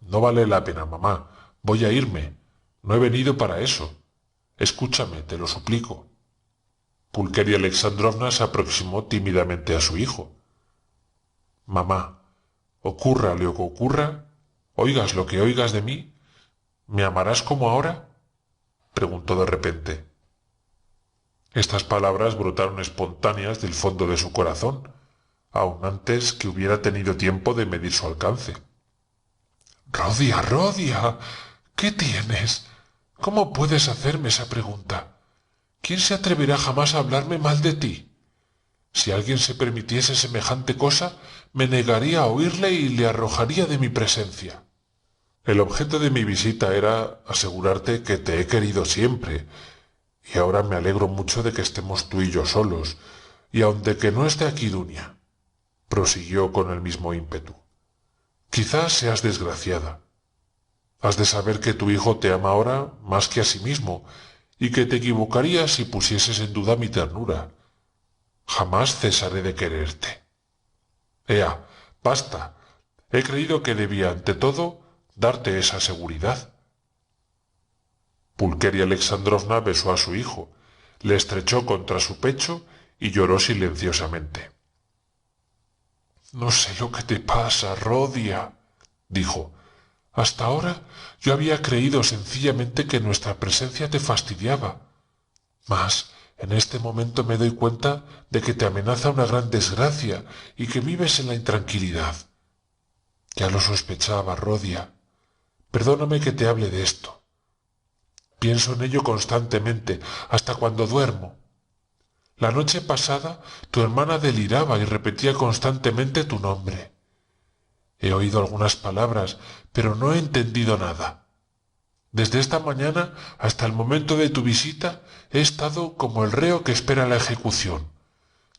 Speaker 2: No vale la pena, mamá. Voy a irme. No he venido para eso. Escúchame, te lo suplico. Pulqueria Alexandrovna se aproximó tímidamente a su hijo. Mamá, ocurra lo que ocurra, oigas lo que oigas de mí, ¿me amarás como ahora? Preguntó de repente. Estas palabras brotaron espontáneas del fondo de su corazón, aun antes que hubiera tenido tiempo de medir su alcance. —Rodia, Rodia, ¿qué tienes? ¿Cómo puedes hacerme esa pregunta? ¿Quién se atreverá jamás a hablarme mal de ti? Si alguien se permitiese semejante cosa, me negaría a oírle y le arrojaría de mi presencia. El objeto de mi visita era asegurarte que te he querido siempre, y ahora me alegro mucho de que estemos tú y yo solos, y aun de que no esté aquí Dunia, prosiguió con el mismo ímpetu. Quizás seas desgraciada. Has de saber que tu hijo te ama ahora más que a sí mismo, y que te equivocarías si pusieses en duda mi ternura. Jamás cesaré de quererte. Ea, basta. He creído que debía, ante todo, darte esa seguridad. Pulqueria Alexandrovna besó a su hijo, le estrechó contra su pecho y lloró silenciosamente. No sé lo que te pasa, Rodia, dijo. Hasta ahora yo había creído sencillamente que nuestra presencia te fastidiaba. Mas en este momento me doy cuenta de que te amenaza una gran desgracia y que vives en la intranquilidad. Ya lo sospechaba, Rodia. Perdóname que te hable de esto. Pienso en ello constantemente, hasta cuando duermo. La noche pasada tu hermana deliraba y repetía constantemente tu nombre. He oído algunas palabras, pero no he entendido nada. Desde esta mañana hasta el momento de tu visita he estado como el reo que espera la ejecución.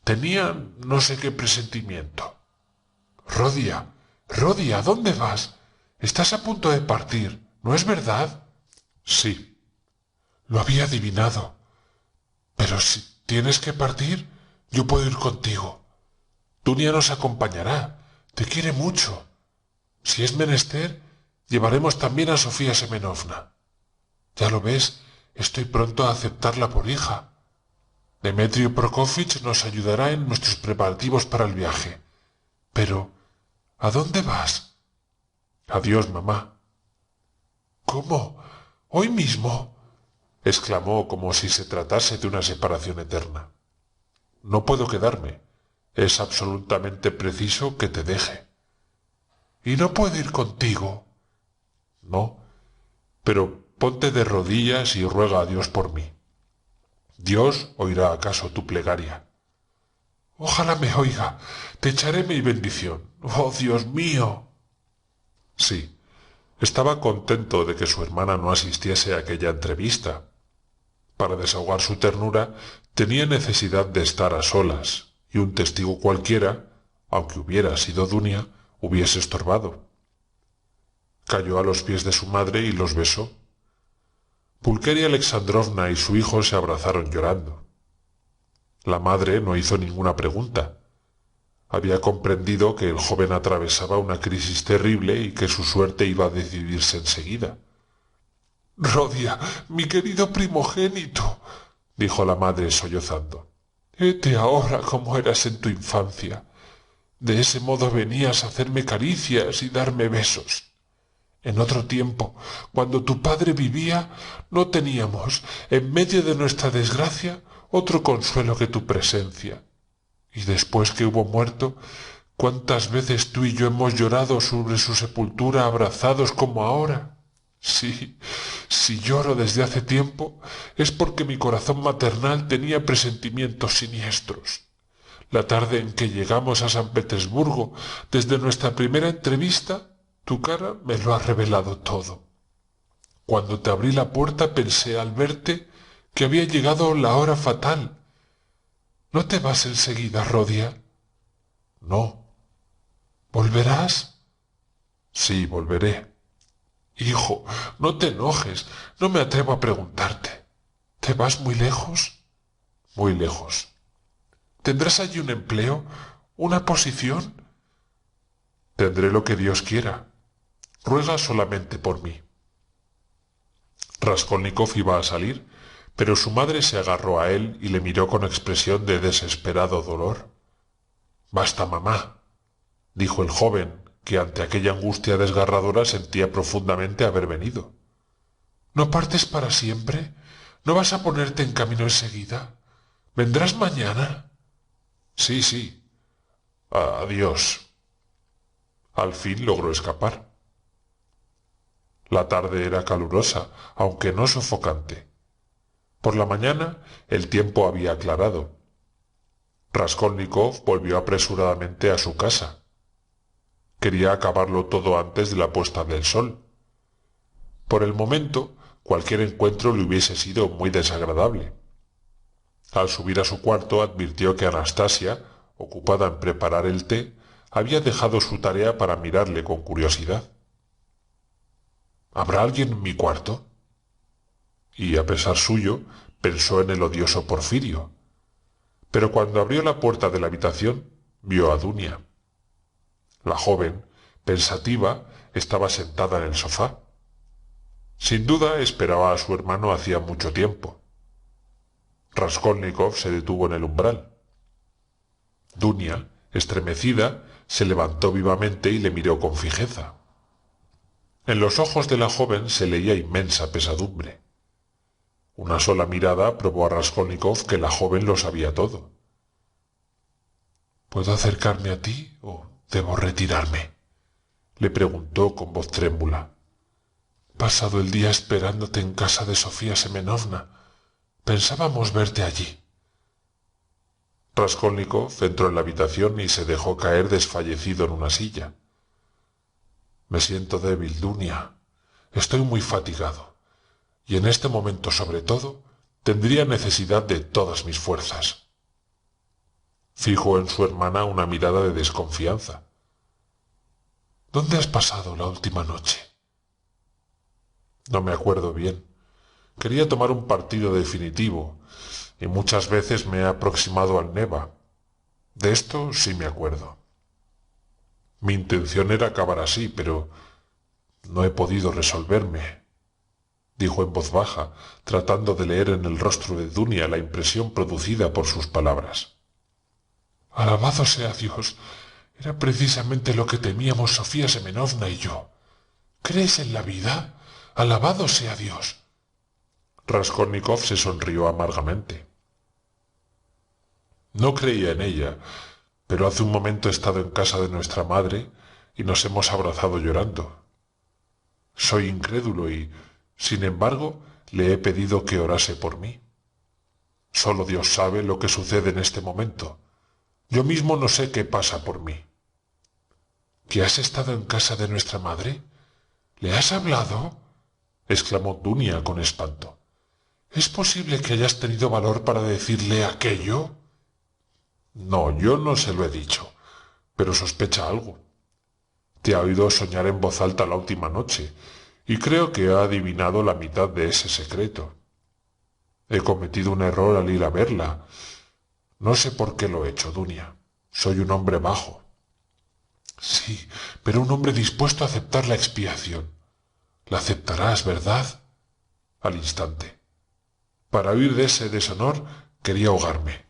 Speaker 2: Tenía no sé qué presentimiento. Rodia, Rodia, ¿dónde vas? Estás a punto de partir, ¿no es verdad? Sí, lo había adivinado. Pero si tienes que partir, yo puedo ir contigo. Dunia nos acompañará. Te quiere mucho. Si es menester, llevaremos también a Sofía Semenovna. Ya lo ves, estoy pronto a aceptarla por hija. Demetrio Prokofich nos ayudará en nuestros preparativos para el viaje. Pero, ¿a dónde vas? Adiós, mamá. ¿Cómo? ¿Hoy mismo? Exclamó como si se tratase de una separación eterna. No puedo quedarme. Es absolutamente preciso que te deje. ¿Y no puedo ir contigo? No, pero ponte de rodillas y ruega a Dios por mí. Dios oirá acaso tu plegaria. Ojalá me oiga. Te echaré mi bendición. ¡Oh, Dios mío! Sí, estaba contento de que su hermana no asistiese a aquella entrevista. Para desahogar su ternura tenía necesidad de estar a solas, y un testigo cualquiera, aunque hubiera sido Dunia, hubiese estorbado. Cayó a los pies de su madre y los besó. Pulqueria Alexandrovna y su hijo se abrazaron llorando. La madre no hizo ninguna pregunta. Había comprendido que el joven atravesaba una crisis terrible y que su suerte iba a decidirse enseguida. Rodia, mi querido primogénito, dijo la madre sollozando. Hete ahora como eras en tu infancia. De ese modo venías a hacerme caricias y darme besos. En otro tiempo, cuando tu padre vivía, no teníamos, en medio de nuestra desgracia, otro consuelo que tu presencia. Y después que hubo muerto, ¿cuántas veces tú y yo hemos llorado sobre su sepultura abrazados como ahora? Sí, si lloro desde hace tiempo, es porque mi corazón maternal tenía presentimientos siniestros. La tarde en que llegamos a San Petersburgo, desde nuestra primera entrevista, tu cara me lo ha revelado todo. Cuando te abrí la puerta pensé al verte que había llegado la hora fatal. ¿No te vas enseguida, Rodia? No. ¿Volverás? Sí, volveré. Hijo, no te enojes, no me atrevo a preguntarte. ¿Te vas muy lejos? Muy lejos. ¿Tendrás allí un empleo? ¿Una posición? Tendré lo que Dios quiera. Ruega solamente por mí. Raskolnikov iba a salir, pero su madre se agarró a él y le miró con expresión de desesperado dolor. Basta, mamá, dijo el joven, que ante aquella angustia desgarradora sentía profundamente haber venido. ¿No partes para siempre? ¿No vas a ponerte en camino enseguida? ¿Vendrás mañana? Sí, sí. Adiós. Al fin logró escapar. La tarde era calurosa, aunque no sofocante. Por la mañana el tiempo había aclarado. Raskolnikov volvió apresuradamente a su casa. Quería acabarlo todo antes de la puesta del sol. Por el momento, cualquier encuentro le hubiese sido muy desagradable. Al subir a su cuarto advirtió que Anastasia, ocupada en preparar el té, había dejado su tarea para mirarle con curiosidad. ¿Habrá alguien en mi cuarto? Y, a pesar suyo, pensó en el odioso Porfirio. Pero cuando abrió la puerta de la habitación, vio a Dunia. La joven, pensativa, estaba sentada en el sofá. Sin duda esperaba a su hermano hacía mucho tiempo. Raskolnikov se detuvo en el umbral. Dunia, Estremecida, se levantó vivamente y le miró con fijeza. En los ojos de la joven se leía inmensa pesadumbre. Una sola mirada probó a Raskolnikov que la joven lo sabía todo. —¿Puedo acercarme a ti o debo retirarme? —le preguntó con voz trémula. —He pasado el día esperándote en casa de Sofía Semenovna. Pensábamos verte allí. Raskolnikov entró en la habitación y se dejó caer desfallecido en una silla. —Me siento débil, Dunia. Estoy muy fatigado. Y en este momento, sobre todo, tendría necesidad de todas mis fuerzas. Fijó en su hermana una mirada de desconfianza. —¿Dónde has pasado la última noche? —No me acuerdo bien. Quería tomar un partido definitivo, y muchas veces me he aproximado al Neva. De esto sí me acuerdo. Mi intención era acabar así, pero no he podido resolverme, dijo en voz baja, tratando de leer en el rostro de Dunia la impresión producida por sus palabras. —Alabado sea Dios. Era precisamente lo que temíamos Sofía Semenovna y yo. ¿Crees en la vida? ¡Alabado sea Dios! Raskolnikov se sonrió amargamente. No creía en ella, pero hace un momento he estado en casa de nuestra madre y nos hemos abrazado llorando. Soy incrédulo y, sin embargo, le he pedido que orase por mí. Solo Dios sabe lo que sucede en este momento. Yo mismo no sé qué pasa por mí. —¿Que has estado en casa de nuestra madre? ¿Le has hablado? —exclamó Dunia con espanto. —¿Es posible que hayas tenido valor para decirle aquello? —No, yo no se lo he dicho, pero sospecha algo. Te ha oído soñar en voz alta la última noche, y creo que ha adivinado la mitad de ese secreto. He cometido un error al ir a verla. No sé por qué lo he hecho, Dunia. Soy un hombre bajo. Sí, pero un hombre dispuesto a aceptar la expiación. La aceptarás, ¿verdad? Al instante. Para huir de ese deshonor quería ahogarme.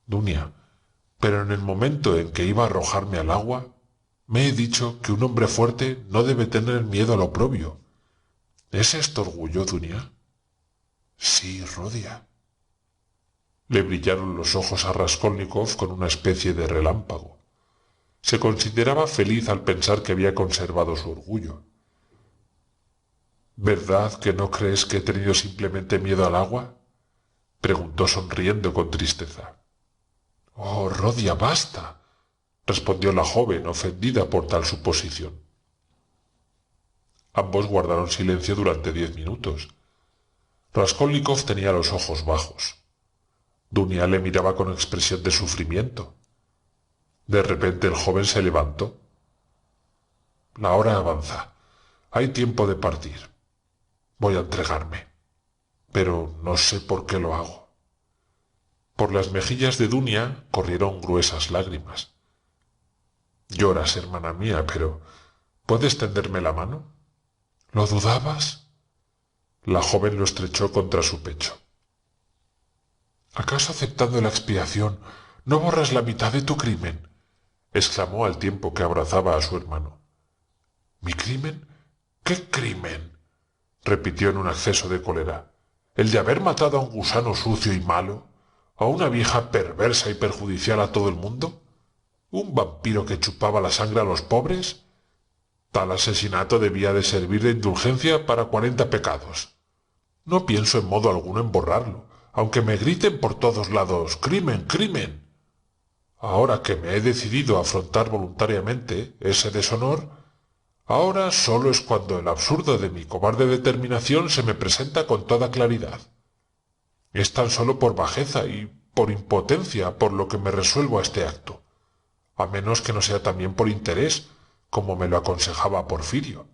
Speaker 2: Dunia, pero en el momento en que iba a arrojarme al agua, me he dicho que un hombre fuerte no debe tener miedo al oprobio. ¿Es esto orgullo, Dunia? Sí, Rodia. Le brillaron los ojos a Raskolnikov con una especie de relámpago. Se consideraba feliz al pensar que había conservado su orgullo. —¿Verdad que no crees que he tenido simplemente miedo al agua? —preguntó sonriendo con tristeza. —Oh, Rodia, basta —respondió la joven, ofendida por tal suposición. Ambos guardaron silencio durante 10 minutos. Raskolnikov tenía los ojos bajos. Dunia le miraba con expresión de sufrimiento. De repente el joven se levantó. La hora avanza. Hay tiempo de partir. Voy a entregarme. Pero no sé por qué lo hago. Por las mejillas de Dunia corrieron gruesas lágrimas. Lloras, hermana mía, pero ¿puedes tenderme la mano? ¿Lo dudabas? La joven lo estrechó contra su pecho. ¿Acaso aceptando la expiación no borras la mitad de tu crimen? Exclamó al tiempo que abrazaba a su hermano. ¿Mi crimen? ¿Qué crimen? Repitió en un acceso de cólera. ¿El de haber matado a un gusano sucio y malo? ¿A una vieja perversa y perjudicial a todo el mundo? ¿Un vampiro que chupaba la sangre a los pobres? Tal asesinato debía de servir de indulgencia para 40 pecados. No pienso en modo alguno en borrarlo, aunque me griten por todos lados «¡Crimen, crimen!». Ahora que me he decidido a afrontar voluntariamente ese deshonor, ahora solo es cuando el absurdo de mi cobarde determinación se me presenta con toda claridad. Es tan solo por bajeza y por impotencia por lo que me resuelvo a este acto, a menos que no sea también por interés, como me lo aconsejaba Porfirio.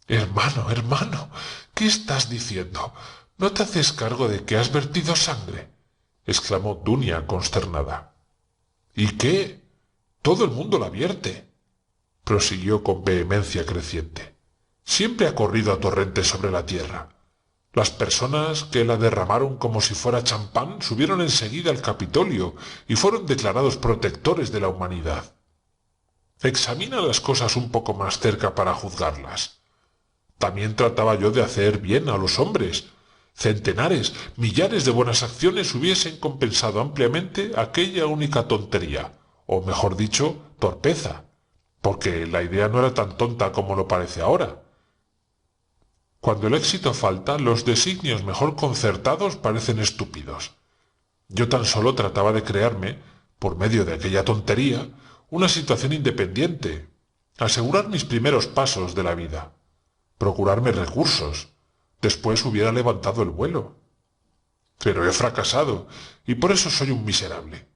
Speaker 2: Hermano, hermano, ¿qué estás diciendo? ¿No te haces cargo de que has vertido sangre? Exclamó Dunia consternada. ¿Y qué? Todo el mundo la vierte, prosiguió con vehemencia creciente. Siempre ha corrido a torrentes sobre la tierra. Las personas que la derramaron como si fuera champán subieron enseguida al Capitolio y fueron declarados protectores de la humanidad. Examina las cosas un poco más cerca para juzgarlas. También trataba yo de hacer bien a los hombres. Centenares, millares de buenas acciones hubiesen compensado ampliamente aquella única tontería, o mejor dicho, torpeza, porque la idea no era tan tonta como lo parece ahora. Cuando el éxito falta, los designios mejor concertados parecen estúpidos. Yo tan solo trataba de crearme, por medio de aquella tontería, una situación independiente, asegurar mis primeros pasos de la vida, procurarme recursos. Después hubiera levantado el vuelo. Pero he fracasado, y por eso soy un miserable.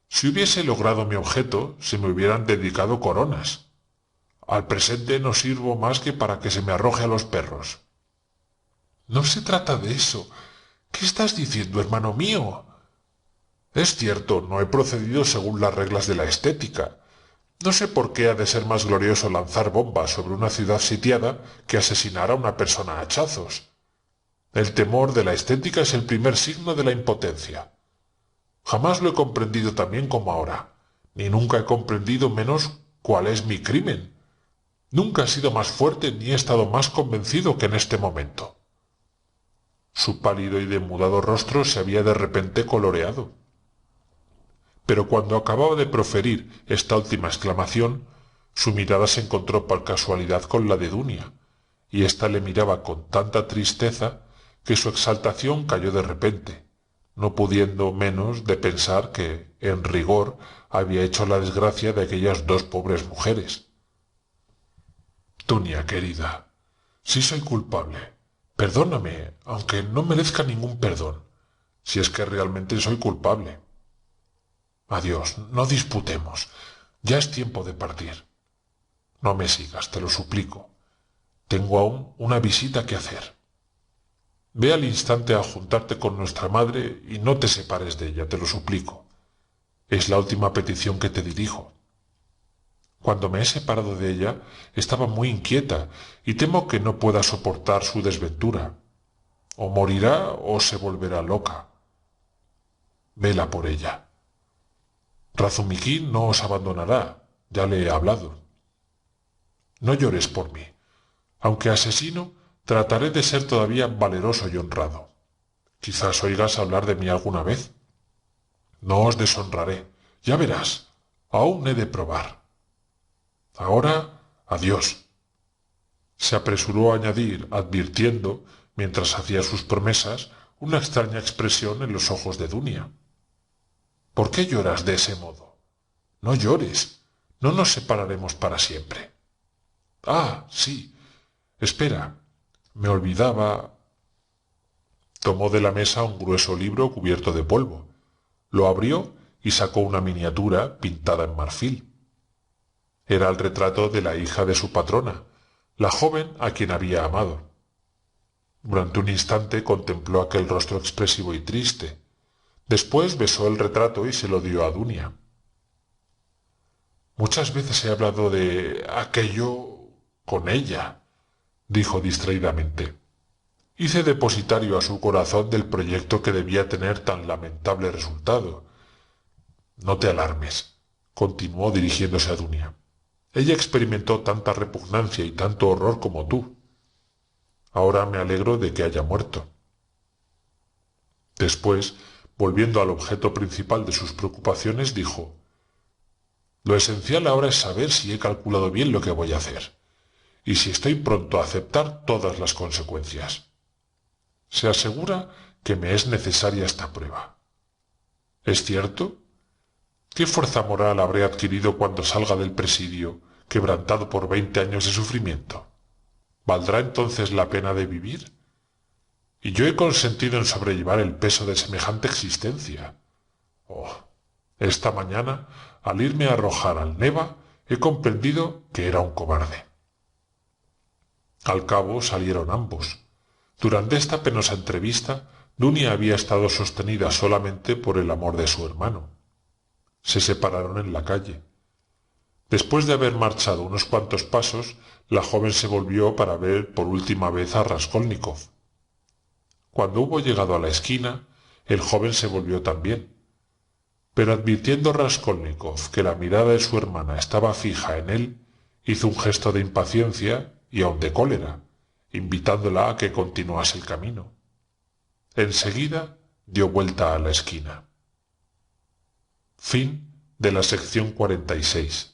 Speaker 2: Si hubiese logrado mi objeto, se me hubieran dedicado coronas. Al presente no sirvo más que para que se me arroje a los perros. No se trata de eso. ¿Qué estás diciendo, hermano mío? Es cierto, no he procedido según las reglas de la estética. No sé por qué ha de ser más glorioso lanzar bombas sobre una ciudad sitiada que asesinar a una persona a hachazos. El temor de la estética es el primer signo de la impotencia. Jamás lo he comprendido tan bien como ahora, ni nunca he comprendido menos cuál es mi crimen. Nunca he sido más fuerte ni he estado más convencido que en este momento. Su pálido y demudado rostro se había de repente coloreado. Pero cuando acababa de proferir esta última exclamación, su mirada se encontró por casualidad con la de Dunia, y ésta le miraba con tanta tristeza que su exaltación cayó de repente, no pudiendo menos de pensar que, en rigor, había hecho la desgracia de aquellas dos pobres mujeres. Dunia, querida, si soy culpable, perdóname, aunque no merezca ningún perdón, si es que realmente soy culpable. Adiós, no disputemos. Ya es tiempo de partir. No me sigas, te lo suplico. Tengo aún una visita que hacer. Ve al instante a juntarte con nuestra madre y no te separes de ella, te lo suplico. Es la última petición que te dirijo. Cuando me he separado de ella, estaba muy inquieta y temo que no pueda soportar su desventura. O morirá o se volverá loca. Vela por ella. Razumikín no os abandonará, ya le he hablado. No llores por mí. Aunque asesino, trataré de ser todavía valeroso y honrado. Quizás oigas hablar de mí alguna vez. No os deshonraré, ya verás. Aún he de probar. Ahora, adiós. Se apresuró a añadir, advirtiendo, mientras hacía sus promesas, una extraña expresión en los ojos de Dunia. ¿Por qué lloras de ese modo? No llores. No nos separaremos para siempre. Ah, sí. Espera. Me olvidaba. Tomó de la mesa un grueso libro cubierto de polvo. Lo abrió y sacó una miniatura pintada en marfil. Era el retrato de la hija de su patrona, la joven a quien había amado. Durante un instante contempló aquel rostro expresivo y triste. Después besó el retrato y se lo dio a Dunia. Muchas veces he hablado de aquello con ella, dijo distraídamente. Hice depositario a su corazón del proyecto que debía tener tan lamentable resultado. No te alarmes, continuó dirigiéndose a Dunia. Ella experimentó tanta repugnancia y tanto horror como tú. Ahora me alegro de que haya muerto. Después, volviendo al objeto principal de sus preocupaciones, dijo: Lo esencial ahora es saber si he calculado bien lo que voy a hacer, y si estoy pronto a aceptar todas las consecuencias. Se asegura que me es necesaria esta prueba. ¿Es cierto? ¿Qué fuerza moral habré adquirido cuando salga del presidio, quebrantado por 20 años de sufrimiento? ¿Valdrá entonces la pena de vivir? Y yo he consentido en sobrellevar el peso de semejante existencia. Oh, esta mañana, al irme a arrojar al Neva, he comprendido que era un cobarde. Al cabo salieron ambos. Durante esta penosa entrevista, Dunia había estado sostenida solamente por el amor de su hermano. Se separaron en la calle. Después de haber marchado unos cuantos pasos, la joven se volvió para ver por última vez a Raskolnikov. Cuando hubo llegado a la esquina, el joven se volvió también, pero advirtiendo Raskolnikov que la mirada de su hermana estaba fija en él, hizo un gesto de impaciencia y aun de cólera, invitándola a que continuase el camino. Enseguida dio vuelta a la esquina. Fin de la sección 46.